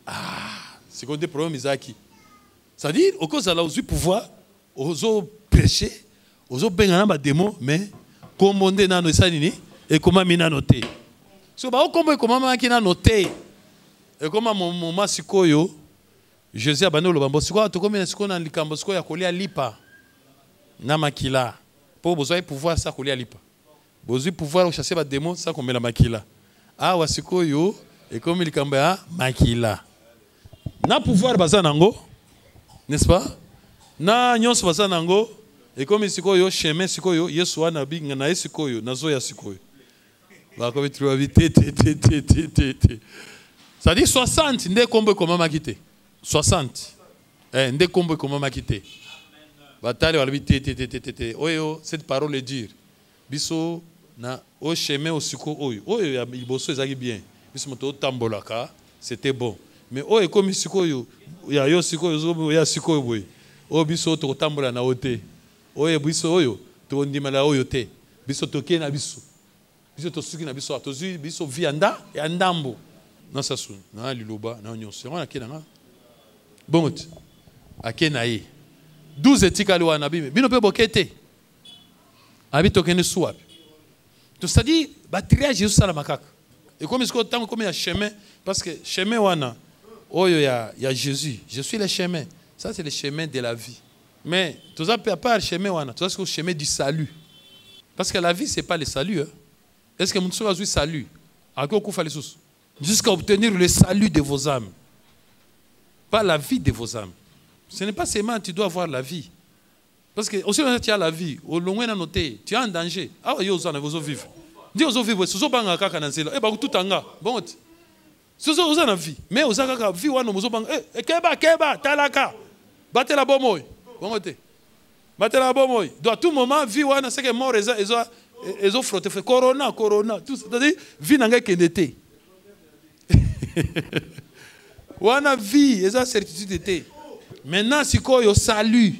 Speaker 2: Ah, c'est quoi des problèmes Isaki. C'est-à-dire au cause là aussi pouvoir aux prêcher, aux bengana ba démon mais comme on est dans nos salini et comment mina noté. So ba comment makina noté. Et comme mon masikoyo Jésus a banné le bambo sikoyo to comme sikoyo na likambo sikoyo ya kolia lipa. Na makila pour besoin pouvoir ça kolia lipa. Besoin pouvoir chasser ba démon ça comme la makila. Ah wasikoyo et comme likambo ya makila. Na pouvoir bazanango, n'est-ce pas? Na nyonso bazanango et comme sikoyo chemin sikoyo Yesu wana binga na sikoyo nazo ya sikoyo. Ba comme tu vas vite. Ça dit 60 ndé kombo comment makité. 60. Ndé kombo comment makité. Batale wala vite. Oyo cette parole est dire. Biso na au chemin au siko oyo. Oyo ya iboso ezaki bien. Biso moto tambolaka, c'était bon. Mais oyo comme siko yo ya yo siko yo ya siko boy. O biso to tambola na ote. Oyo biso oyo to ndimala oyo te. Biso to ke na biso. Biso to suki na biso to zu biso vianda ya ndambo. Na sasu na liloba na nyonso. On a kenanga. Bon. Akenaye. 12 etikali wana bime. Bino pe bokete. Abi tokene suwapi. Tout ça dit ba triage Jésus sala makaka. Et comme est-ce que tant comme il y a chemin parce que chemin wana oyo ya Jésus. Je suis le chemin. Ça c'est le chemin de la vie. Mais tout ça peut pas le chemin wana, tout ça c'est le chemin du salut. Parce que la vie c'est pas le salut hein. Est-ce que monsieur a eu salut? À quoi fallait jusqu'à obtenir le salut de vos âmes. Pas la vie de vos âmes. Ce n'est pas seulement tu dois avoir la vie. Parce que aussi tu as la vie, au loin noté, tu es en danger. Ah oui, vous en vivre. Dis aux vivre, si vous banga kaka nanzela, eh ba tout anga. Bon. Si vous en vie, mais vous avez vie wana mozo banga, eh keba talaka. Battez la bomoy. Bon té. Battez la bomoy. Dans tout moment vie wana c'est que mort ils ont frotté corona tout c'est-à-dire vie nanga kendete. Wana vie, ils ont certitude était. Maintenant si quoi yo salut.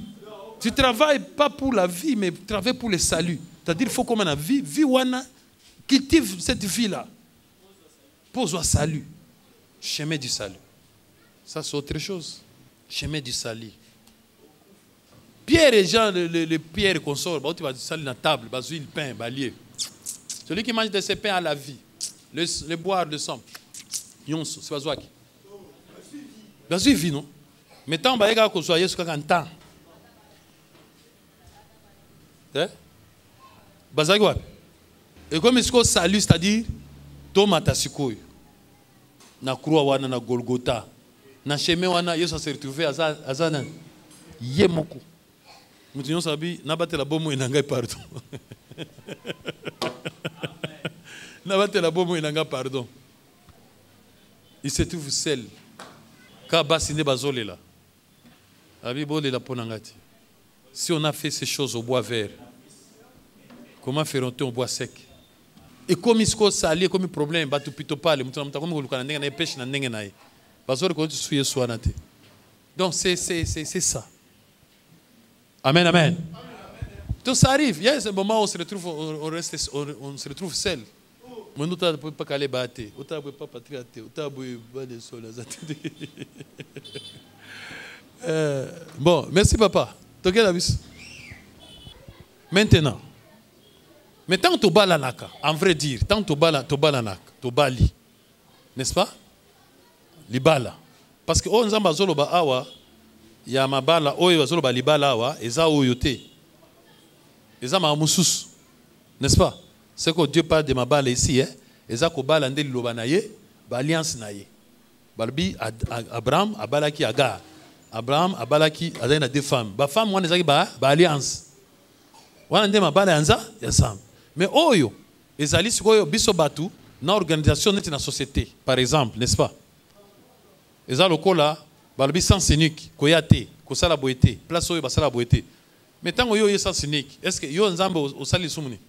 Speaker 2: Tu travailles pas pour la vie, mais tu travailles pour le salut. C'est-à-dire qu'il faut comme on a vie wana, cultive cette vie-là. Pour le salut. Chemin du salut. Ça, c'est autre chose. Chemin du salut. Pierre et Jean, les pierres qu'on sort, tu vas salir dans la table, tu vas le pain, balier. Celui qui mange de ces pains à la vie, le boire de sang, yonso, c'est pas ça qui. Bien sûr, vie, non? Mais tant que tu sois jusqu'à temps. Et comme est-ce que salut, c'est-à-dire, tomata sikoyo. Na croix wana na Golgotha. Na chemin wana Yesu s'est retrouvé à Zana. Yemoko. Nous sabi na batela bomo inanga pardon. Na batela bomo inanga pardon. Il se trouve seul. Ka basine bazolela. Abi bolela ponangati. Si on a fait ces choses au bois vert, comment feront-ils au bois sec? Et comme il se sali, comme il problème, batu pito pale, mutu comme vous le n'enga na pêche na n'enga na. Bazor ko tu suye soanate. Donc c'est ça. Amen, amen. Tout ça arrive. Il y a un moment où on se retrouve seul. Mais nous ne pouvons pas caler battre. Nous ne pouvons pas patrioter. Nous ne pouvons pas de sol. Bon, merci papa. Maintenant. Mais tant que tu balanaka, en vrai dire, tant que tu balanaka, tu bali, n'est-ce pas? Libala. Parce que on zamba zolo ba awa, ya mabala oyo zolo ba libala awa, eza oyote. Eza ma musus. N'est-ce pas? C'est que Dieu parle de mabala ici, hein? eza kobala nde liloba na ye ba alliance na ye balobi Abraham abalaki Agar Abraham abalaki azali na deux femmes ba femme wana ezaki ba alliance wana nde mabala yanza ya sam mais oyo ezali sikoyo biso batu na organisation neti na société par exemple n'est-ce pas eza lokola balobi sens unique koya te kosala boye te place oyo basala boye te mais ntango yo ye sens unique est-ce que yo nzambe osali lisumu ni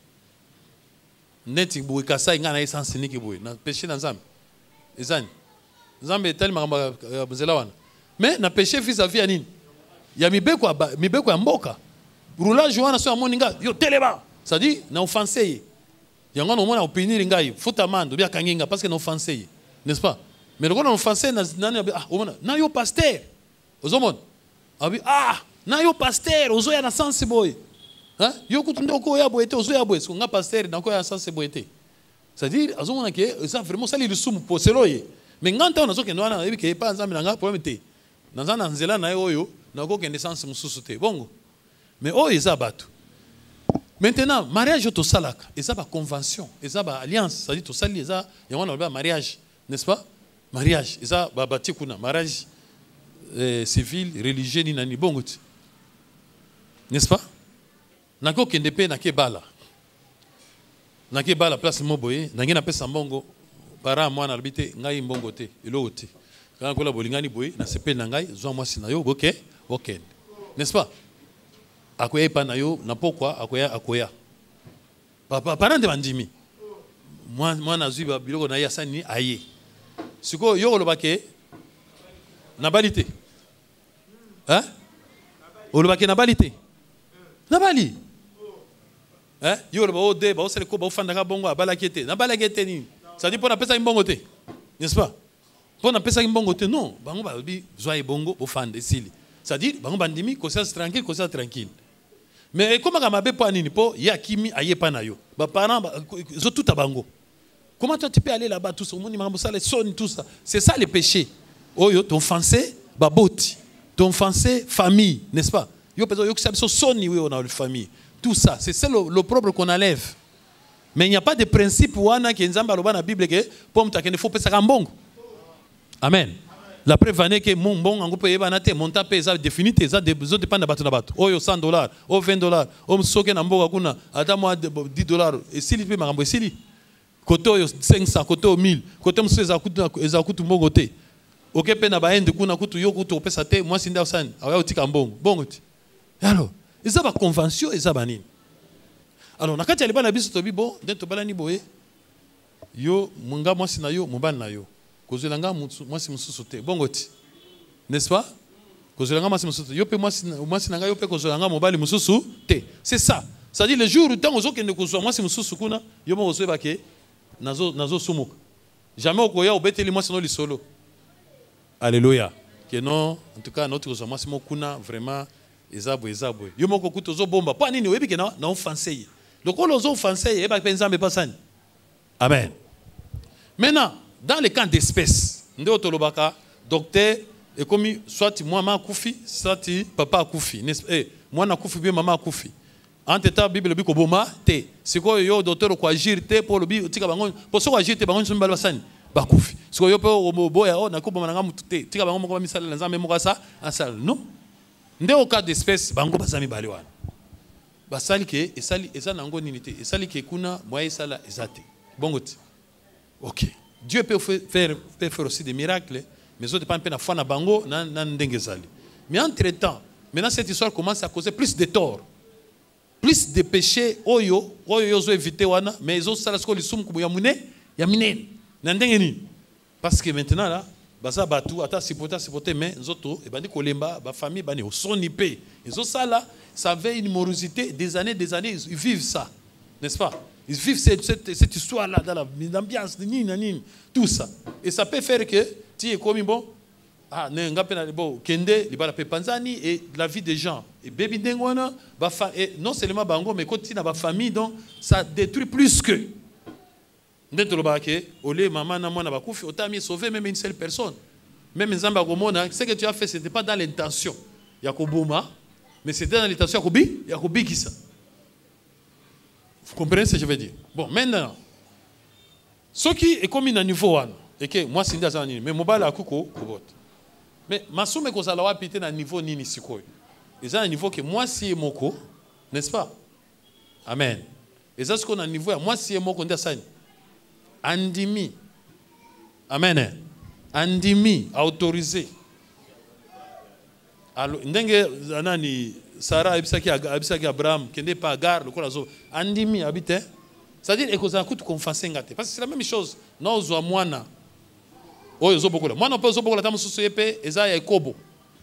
Speaker 2: neti boye kasai nga na ye sens unique boye na péché na nzambe ezani nzambe etali makambo ya nzela wana mais na péché vis-à-vis ya nini ya mibeko ya mboka roulage wana so amoni nga yo teleba c'est-à-dire na offensé ye yango na omona opinir ngai futa mando bia kanginga parce que na offensé ye n'est-ce pas mais lokona offensé na nani omona na yo pasteur ozomona abi na yo pasteur ozoya na sens boy hein yo kutunde ko ya boyete ozoya boy so nga pasteur na ko ya sens boyete c'est-à-dire azomona ke ça vraiment ça li sumu poselo ye mais nganta on azoke ndwana ebi ke pa nzambe nga problème te na nzela na yo na ko kende sens mususu te bongo mais oyo eza bato maintenant mariage to salaka eza ba convention eza ba alliance c'est-à-dire to sali eza yango na ba mariage n'est-ce pas mariage eza ba bati kuna mariage civil religieux ni nani bongo ti n'est-ce pas nako kende pe na ke bala place moboye nangi na pesa mbongo para mwana albite ngai mbongo te elo te kana kola bolingani boye na sepe na ngai zo mwasi na yo OK n'est-ce pas akoya pa na yo na pokwa akoya papa parande bandimi mwana zui ba biloko na ya sani aye siko yo lobake na balite hein olobake na balite na bali hein yo loba ode ba osele ko ba ofanda ka bongo abalaki te na balaki te ni ça dit pour na pesa mbongo te n'est-ce pas pour na pesa mbongo te non bango ba bi zwa bongo ofanda sili ça dit bango bandimi conscience tranquille mais comment ka mabe pa nini po ya kimi aye pa na yo ba parents zo tout bango comment toi tu peux aller là-bas tout ça moni mambo ça les sonne tout ça c'est ça le péché oyo ton français ba boti ton français famille n'est-ce pas yo peso yo que so sonni oui on a une famille tout ça c'est le problème qu'on enlève mais il n'y a pas de principe wana ki nzamba loba na bible ke po mtakende faut pesa ka mbongo amen. La preuve est que mon bon en groupe yebanate monta pe za définité ça dépend de bato na bato oyo $100 o $20 o msoke na mboka kuna ata moi $10 et s'il peut makambo esili koto yo 500 koto 1000 koto mso eza kutu mbongo te oke pe na baende kuna kutu yo kutu opesa te moi sinda osani aya otika mbongo bongo ti alors eza ba convention eza ba nini alors nakati ya libana biso to bibo nde to balani boye yo munga mwasi na yo mubana na yo kozolanga mwasi mususu te bongo ti n'est-ce pas kozolanga mwasi mususu yo pe mwasi nanga yo pe kozolanga mobali mususu te c'est ça ça dit le jour où tant ozokende kozwa mwasi mususu kuna yo mo kozweba ke nazo sumuka jamais okoya obeteli mwasi no lisolo alléluia que non en tout cas notre kozwa mwasi mo kuna vraiment ezabo yo moko kuto zo bomba pa nini oyebi ke na offensé lokolo ozo offensé e ba pe nzambe pasani amen. Maintenant dans les cas d'espèce, ndo tolobaka docteur et comme soit maman kufi, soit papa kufi, moi na kufi bien maman kufi. En teta Bible bi ko boma te. Siko yo docteur ko agir te pour le bi tika bango, pour so agir te bango so mbala basani ba kufi. Siko yo pe o boya o na ko boma nga mutu te. Tika bango moko misala nzambe moko sa asal. Non. Nde au cas d'espèce bango basami bali wana. Basali ke esali eza nango nini te. Esali ke kuna moye sala ezate. Bongo ti. OK. Dieu peut faire aussi des miracles, mais ça dépend de la foi na bango na ndengezali. Mais entre-temps, maintenant cette histoire commence à causer plus de tort, plus de péchés oyo zo éviter wana, mais ils ont ça la skoli sum kubu ya mine na ndengeni. Parce que maintenant là, baza batu ata sipoter mais zoto e bandi kolemba ba famille bani osonipe. Ils ont ça là, ça avait une morosité des années ils vivent ça. N'est-ce pas? Ils vivent cette histoire-là dans l'ambiance, tout ça. Et ça peut faire que tu es comme bon, Kende, et la vie des gens. Et baby dengwana, et non seulement bango, mais quand tu as une famille, donc ça détruit plus que. Maman na mwana bakufi, autant mieux sauver même une seule personne. Même Nzamba Gomona, ce que tu as fait, ce n'était pas dans l'intention. Yakoboma, mais c'était dans l'intention Yakobi qui ça. Vous comprenez ce que je veux dire? Bon, maintenant, Ce qui est comme un niveau, et que moi, c'est un niveau, mais mobile à Kouko, mais ma somme que ça l'a pété à niveau ni sikoy. Et ça, un niveau que moi, si moko, n'est-ce pas? Amen. Et ça, ce qu'on a un niveau, moi, si moko, on dit ça. Andimi. Amen. Andimi, autorisé. Alors, ndenge anani Sarah abisaki Abraham qui n'est pas gare le corazo andimi habite. C'est-à-dire que ça coûte confiance ngate parce que c'est la même chose. Non zo mwana. Oyo zo bokola. Mwana pe zo bokola tamu susu yepe eza ya ekobo.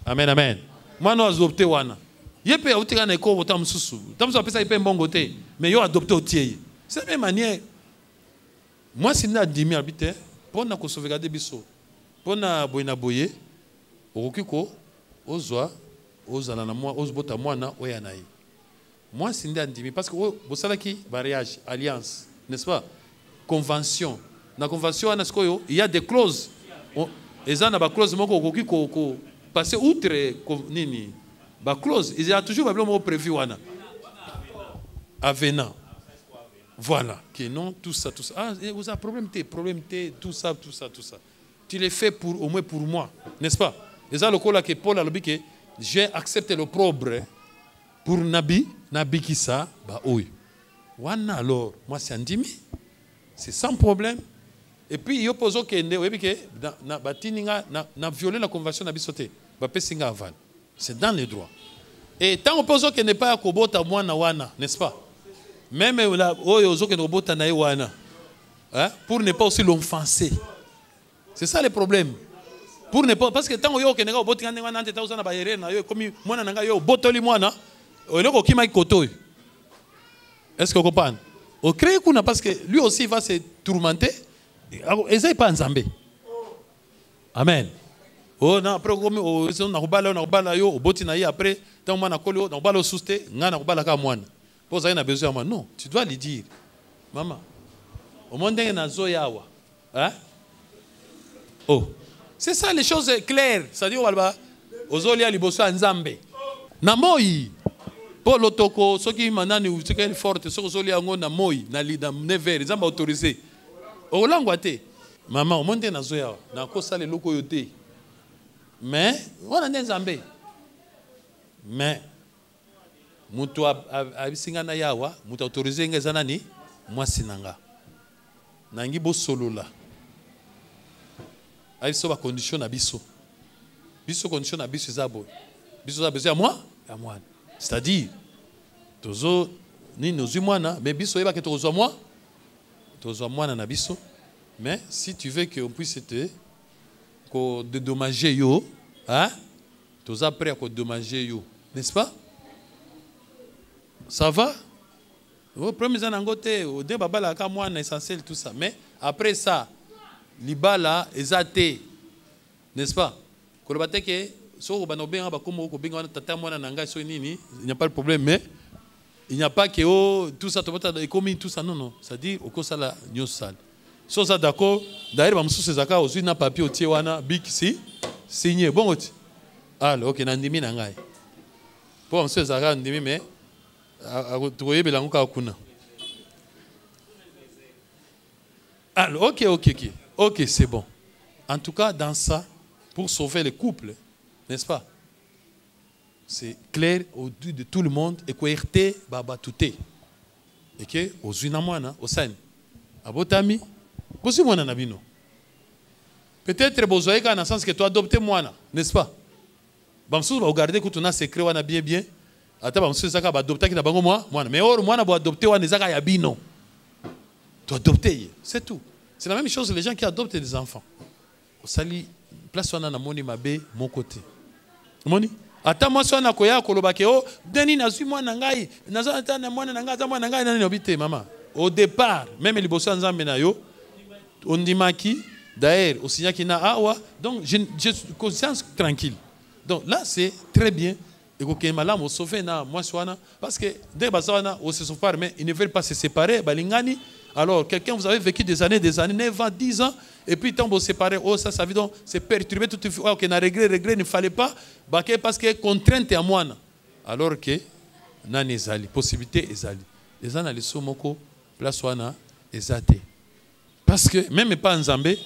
Speaker 2: Amen amen. Mwana azopte wana. Yepe autika na ekobo tamu susu. Tamu so pesa yepe mbongo te mais yo adopté otie. C'est la même manière. Moi si na andimi habite pour na ko sauvegarder biso. Pour na boyina boye okiko ozwa ozala na moi ozbota mwana oya na ye. Moi c'est ndimi parce que vous savez qui mariage alliance n'est-ce pas convention na convention ana skoyo il y a des clauses ezana ba clause moko okoki ko passer outre nini ba clause il y a toujours ba mot prévu wana avenant voilà que non tout ça ah vous avez problème T tout ça tu les fais pour au moins pour moi n'est-ce pas. Et ça, le cas que Paul a dit que j'ai accepté l'opprobre pour Nabi qui ça, bah oui. Wana alors, moi c'est andimi, c'est sans problème. Et puis il y a posé que na violé la convention Nabi sauté, bah pesinga aval. C'est dans les droits. Et tant on pose que n'est pas kobota wana, n'est-ce pas? Même là, oyo que kobota na wana, pour ne pas aussi l'offenser. C'est ça le problème. Pour ne pas parce que tant yo kenega oboti ngane wana nteta uzana bayere na yo comme mwana nanga yo botoli mwana oloko kima koto. Est-ce que vous comprenez? Au créer kuna parce que lui aussi va se tourmenter. Eza pas nzambe. Amen. Oh na après comme na kubala yo oboti na ye après tant mwana kolo na kubala suste ngana kubala ka mwana. Poza ina besoin moi non, tu dois lui dire. Maman. Au monde na zo yawa. Hein? Oh. C'est ça les choses claires. C'est-à-dire, Ozolia liboso nzambe. Na moi. Pour l'otoko, ceux qui manani ou ceux qui sont forts, ceux qui sont na moi, na lida never, ils ont autorisé. Au languate. Maman, au monde na zoya, na ko sale loko yote. Mais on a nzambe. Mais mutu abisinga na yawa, mutu autorisé ngezana ni moi sinanga. Nangi bo solola. Aïsso va condition à biso. Biso condition à biso zabo. Biso za besoin à moi. C'est-à-dire tozo ni nos humana mais biso eba que tozo moi. Tozo moi na biso. Mais si tu veux qu'on puisse te ko dédommager yo, hein? Tozo prêt à ko dédommager yo, n'est-ce pas? Ça va? Au premier zanangote au débat la ka moi essentiel tout ça. Mais après ça libala ezate, n'est-ce pas? Kolobateke so banobenga bakomo ko benga tata mwana nanga so nini, il n'y a pas de problème mais il n'y a pas que tout ça tout ça non c'est-à-dire au ça la news sale. So ça d'accord, d'ailleurs bamsu sezaka aussi na papier otie wana big si signé bon oti. Alors OK na ndimi na ngai. Pour bamsu sezaka ndimi mais akotoye belango ka kuna. Alors OK, c'est bon. En tout cas, dans ça, pour sauver les couples, n'est-ce pas? C'est clair au-dessus de tout le monde et que baba touté. Et que aux unamwana, au sein, abotami, bosi mwana nabino. Peut-être besoin qu'en sens que tu adoptes mwana, n'est-ce pas? Bamsou va regarder que tu as secret wana bien. Ata bamsou zaka ba adopter ki na bango mwana. Mais or mwana ba adopter wana zaka ya bino. Tu adopter, c'est tout. C'est la même chose les gens qui adoptent des enfants. Au sali place wana na moni mabe mon côté. Moni ata moi so na koya kolobake o deni na zui mwana ngai nazo ata na mwana ngai ata mwana ngai nani obite maman. Au départ même liboso nzambe na yo on dimaki d'ailleurs au signal qui na awa donc j'ai conscience tranquille. Donc là c'est très bien et que malam au sauver na moi soana parce que dès bazana au se séparer mais ils ne veulent pas se séparer balingani. Alors, quelqu'un, vous avez vécu des années, 9 ans, 10 ans, et puis tant que vous séparez, oh, ça veut donc, c'est perturbé, tout oh, ok, na regret, il ne fallait pas, parce que contrainte à moi. Alors que, nan ezali, possibilité ezali. Les gens, les somoko, place wana, ezate. Parce que même pas en Zambé,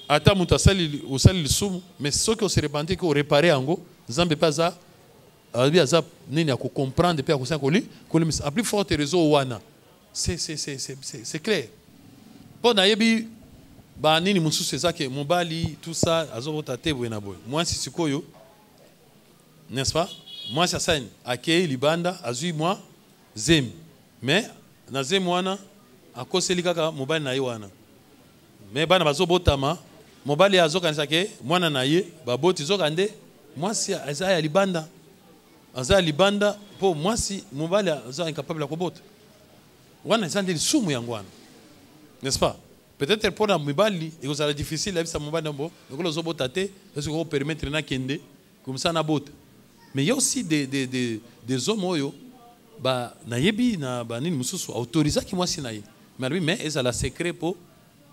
Speaker 2: ata mutu asali lisumu, mais ce qui se repentit que réparer en go, Zambé pas ça, aza nini ako comprendre pe akosa koli, a plus forte réseau wana. C'est clair. Bon na yebi ba nini musu c'est ça que mobali tout ça azo tate bwena boy. Moi si sikoyo, n'est-ce pas? Moi ça sagne akei libanda azui moi zem. Mais na zem wana akoseli kaka mobali na ye wana. Mais bana bazo botama mobali azokanisa ke mwana na ye baboti zokande mwasi aza ya libanda aza libanda po mwasi mobali aza incapable ya kobota wana ezande lisumu yango wana, n'est-ce pas? Peut-être pour na mobali ekozala difficile ya bisa mobali nambo ekolo zobota te est-ce que permettre na kende comme ça na bota. Mais il y a aussi des hommes oyo ba na yebi na ba nini mususu autoriser ki mwasi na ye mais ezala secret po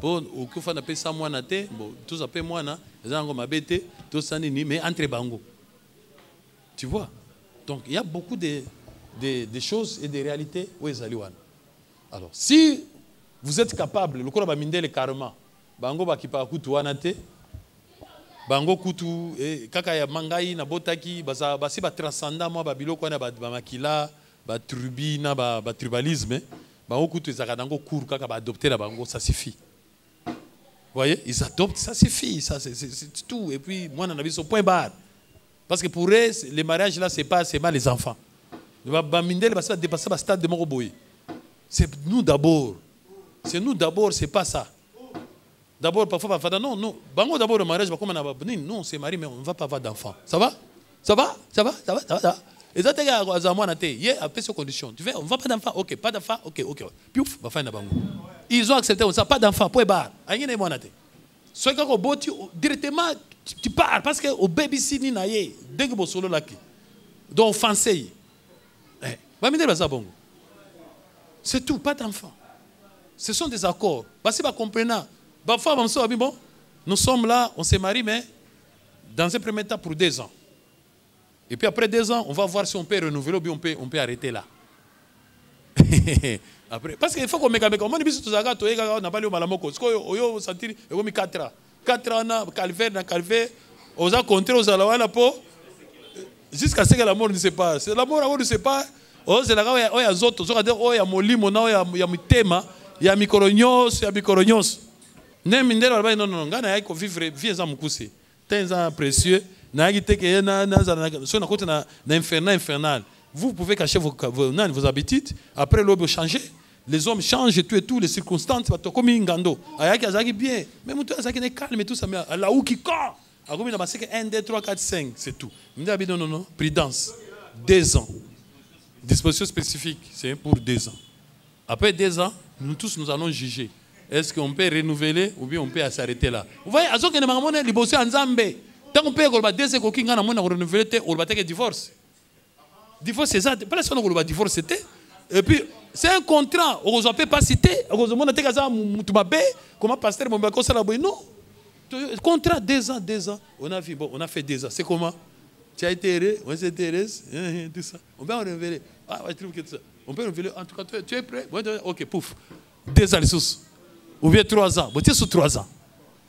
Speaker 2: bon au coup on appelle ça moi naté bon tous appellent moi na zango mabete tout ça nini mais entre bango, tu vois. Donc il y a beaucoup de choses et de réalités où ils allaient. Alors si vous êtes capable le ba mindele karma bango ba kipa kutu wanate bango kutu e kaka ya mangai na botaki basi ba transcenda moi ba biloko na ba makila ba trubi na ba tribalisme bango kutu ezaka dango court kaka ba adopter la bango, ça suffit. Vous voyez, ils adoptent, ça suffit, ça c'est tout. Et puis, moi, on a vu ce point barre. Parce que pour eux, les mariages là, c'est pas les enfants. Mindel va dépasser le stade de Moroboy. C'est nous d'abord. C'est nous d'abord, c'est pas ça. D'abord, parfois, non. Bango d'abord le mariage, comme on a dit, non, c'est marié, mais on ne va pas avoir d'enfants. Ça va? Ça va? Ça va? Ça va? Ça va? Et ça, tu as moi, après ces conditions. Tu fais, on ne va pas d'enfants, ok, pas d'enfants, ok. Piouf, va faire un bango. Ils ont accepté ça, pas d'enfants, point barre. Soit quand on directement, tu pars parce que au baby sini na ye, dès que vous solo là qui, donc offensé. C'est tout, pas d'enfants. Ce sont des accords. Parce que vous comprenez. Parfois, bon, nous sommes là, on s'est mariés, mais dans un premier temps pour 2 ans. Et puis après 2 ans, on va voir si on peut renouveler ou bien on peut arrêter là. Après, parce qu'il faut qu'on me calme. Comment on dit tout ça? On n'a pas le malamoko. Parce qu'on sentir 4 ans. 4 ans na calvaire, on a compté aux alawana pour jusqu'à ce que la mort ne se passe. C'est la mort ne se passe. Oh, c'est la gare où il y a d'autres. Oh, il y a molimo, il y a mitema, il y a micoronios, il y a micoronios. Non. Gana yako vivre viens en mukuse. Tens ans précieux. Na yite que na infernal. Vous pouvez cacher vos habitudes. Après, l'homme changer. Les hommes changent et tout, les circonstances. Comme ingando. Ayaki azaki bien. Mais mutu azaki ne calme et tout ça. Mais la ou qui quand. Agomi na baseke 1, 2, 3, 4, 5. C'est tout. Non. Prudence. 2 ans. Disposition spécifique. C'est pour 2 ans. Après 2 ans, nous tous nous allons juger. Est-ce qu'on peut renouveler ou bien on peut s'arrêter là? Vous voyez, azo que ne mangamone libosé en Zambé. Tant qu'on peut golba 2 ans qu'on kinga na mona renouveler te golba te divorce. Divorce c'est ça. Pas la seule golba divorce c'était. Et puis c'est un contrat. On ne peut pas citer. On ne peut pas mutumabe. Comment pasteur mon bako ça la boy non. Contrat 2 ans. On a vu bon, on a fait 2 ans. C'est comment? Tu as été heureux, on s'est heureux, tout ça. On peut renouveler. Ah, je trouve que tout ça. On peut renouveler. En tout cas, tu es prêt? Ok, pouf. 2 ans les sous. Ou bien 3 ans. Bon, tu es sur 3 ans.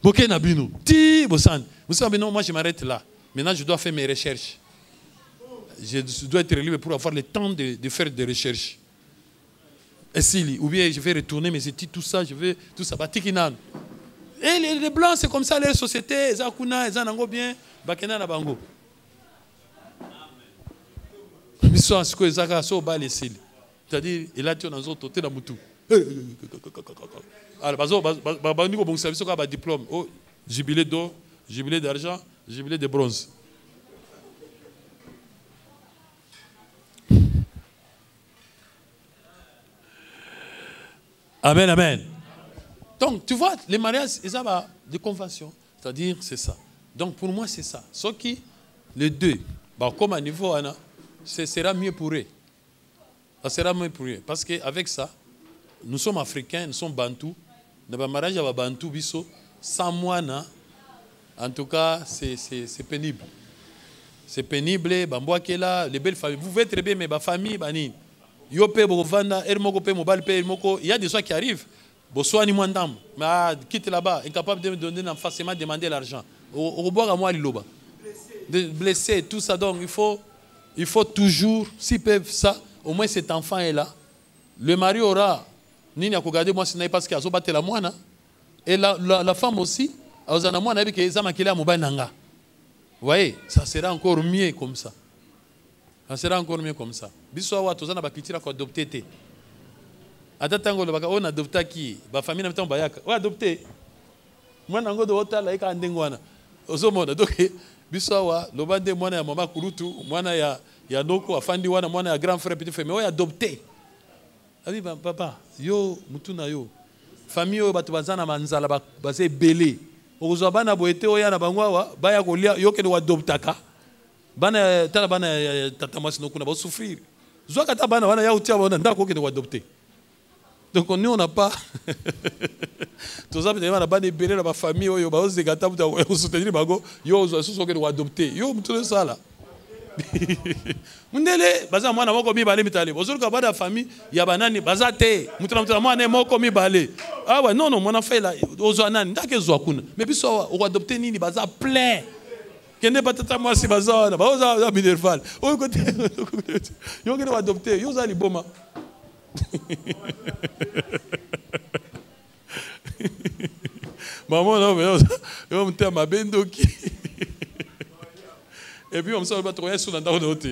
Speaker 2: Boké Nabino. Ti, Bossan. Vous savez, non, moi je m'arrête là. Maintenant, je dois faire mes recherches. Je dois être libre pour avoir le temps de faire des recherches. Ou bien je vais retourner mes études, tout ça, je vais tout ça. Et les blancs, c'est comme ça, les sociétés, ils ont bien, bakena na bango. C'est-à-dire, il a tué dans un autre, dans Moutou. Alors, bah, diplôme. Oh, jubilé d'or, jubilé d'argent, jubilé de bronze. Amen, amen. Donc, tu vois, les mariages, ils ont des conventions. C'est-à-dire, c'est ça. Donc, pour moi, c'est ça. Sauf que les deux, bah, comme à niveau, ce sera mieux pour eux. Ça sera mieux pour eux. Parce qu'avec ça, nous sommes africains, nous sommes bantous. Dans le mariage, il y a bantou, biso. Sans moi, en tout cas, c'est pénible. C'est pénible. Les belles familles. Vous pouvez très bien, mais ma famille, il y a des choses qui arrivent. Bossoani Mwandam, mais quitte là-bas, incapable de me donner facilement demander l'argent. Au revoir à moi, Liloba. Blessé, tout ça. Donc, il faut toujours, s'ils peuvent ça, au moins cet enfant est là. Le mari aura, Nini a regardé moi, c'est parce qu'il a battu la moine. Et la femme aussi, vous voyez, ça sera encore mieux comme ça. Ça sera encore mieux comme ça. Bissoa, tu as adopté. Atatango le baka on adopta qui ba famille na mtambo bayaka o adopté mwana ngo do otala ika ndengwana ozomona donc biso wa lobande mwana ya mama kurutu mwana ya noko afandi wana mwana ya grand frère petit frère mais o adopté abi papa yo mutuna yo famille o batu bazana manzala ba se belé okozwa bana boete o yana bangwa baya kolia yo ke do adoptaka bana tala bana tata mwasi nokuna ba souffrir zwa kata bana wana ya utia bana ndako ke do adopté. Donc nous on n'a pas tout ça on a pas de belé dans ma famille yo ba ose gata pour soutenir bago yo zo so que adopter yo tout ça là mundele baza mwana moko mi balé mitale bozuru ka ba da famille ya banani baza te mutuna mwana moko mi balé ah ouais non mon enfant là ozo nani ndake zo kuna mais biso o adopter nini baza plein kende batata moi si baza na ba oza minerval o côté yo que adopter yo za liboma. Maman, non, mais on me dit ma bendoki. Et puis on me sort pas trop sur l'endroit de l'autre.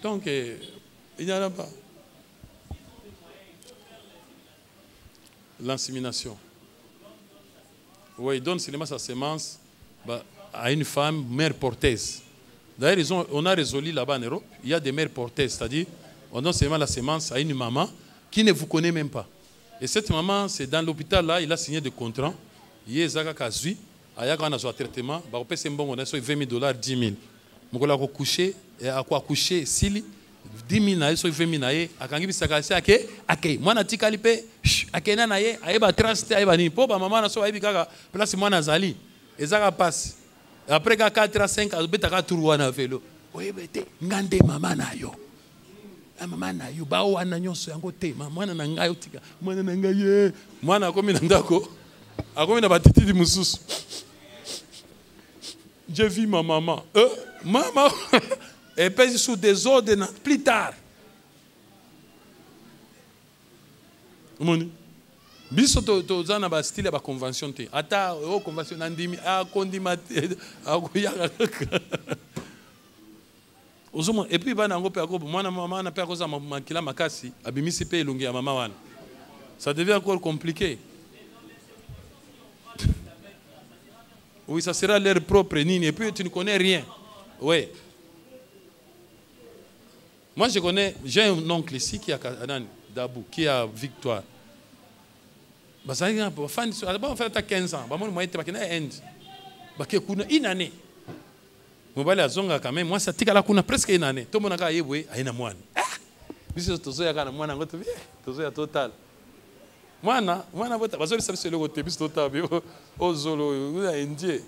Speaker 2: Donc, il n'y en a pas. L'insémination. Oui, il donne seulement sa semence à une femme mère porteuse. D'ailleurs, on a résolu là-bas en Europe, il y a des mères porteuses, c'est-à-dire on donne seulement la semence à une maman qui ne vous connaît même pas. Et cette maman, c'est dans l'hôpital là, il a signé des contrats. Il y a Zaka Kazui, il y a un traitement, il y a $20, $10 000. Il y a couché, il y a couché, 10 000, il y a 20 000, il y a moi, je suis allé, il y a trust, il y a pour maman, place moi, Nazali, et ça passe. Après 4 à 5, il y a un tour à vélo. Oui, mais ngande maman na yo. Maman na yo, ba wana nyonso yango te. Mwana na ngai otika. Mwana na ngai. Mwana akomi na ndako. Akomi na batiti di mususu. J'ai vu ma maman. Maman, elle pèse sous des ordres plus tard. Moni. Biso to zana ba style ba convention te. Ata o convention ndimi a kondima akuya. Ozomo et puis bana ngo pe akobo mwana mama na pe akoza makila makasi abimisi pe elongi ya mama wana. Ça devient encore compliqué. Oui, ça sera leur propre nini et puis tu ne connais rien. Oui. Moi je connais, j'ai un oncle ici qui a Dabou, qui a Victoire. On fait 15 ans. Une année. Moi, ça tika presque une année. Tout le monde a dit, il y a moi. Total. Moi, je suis total.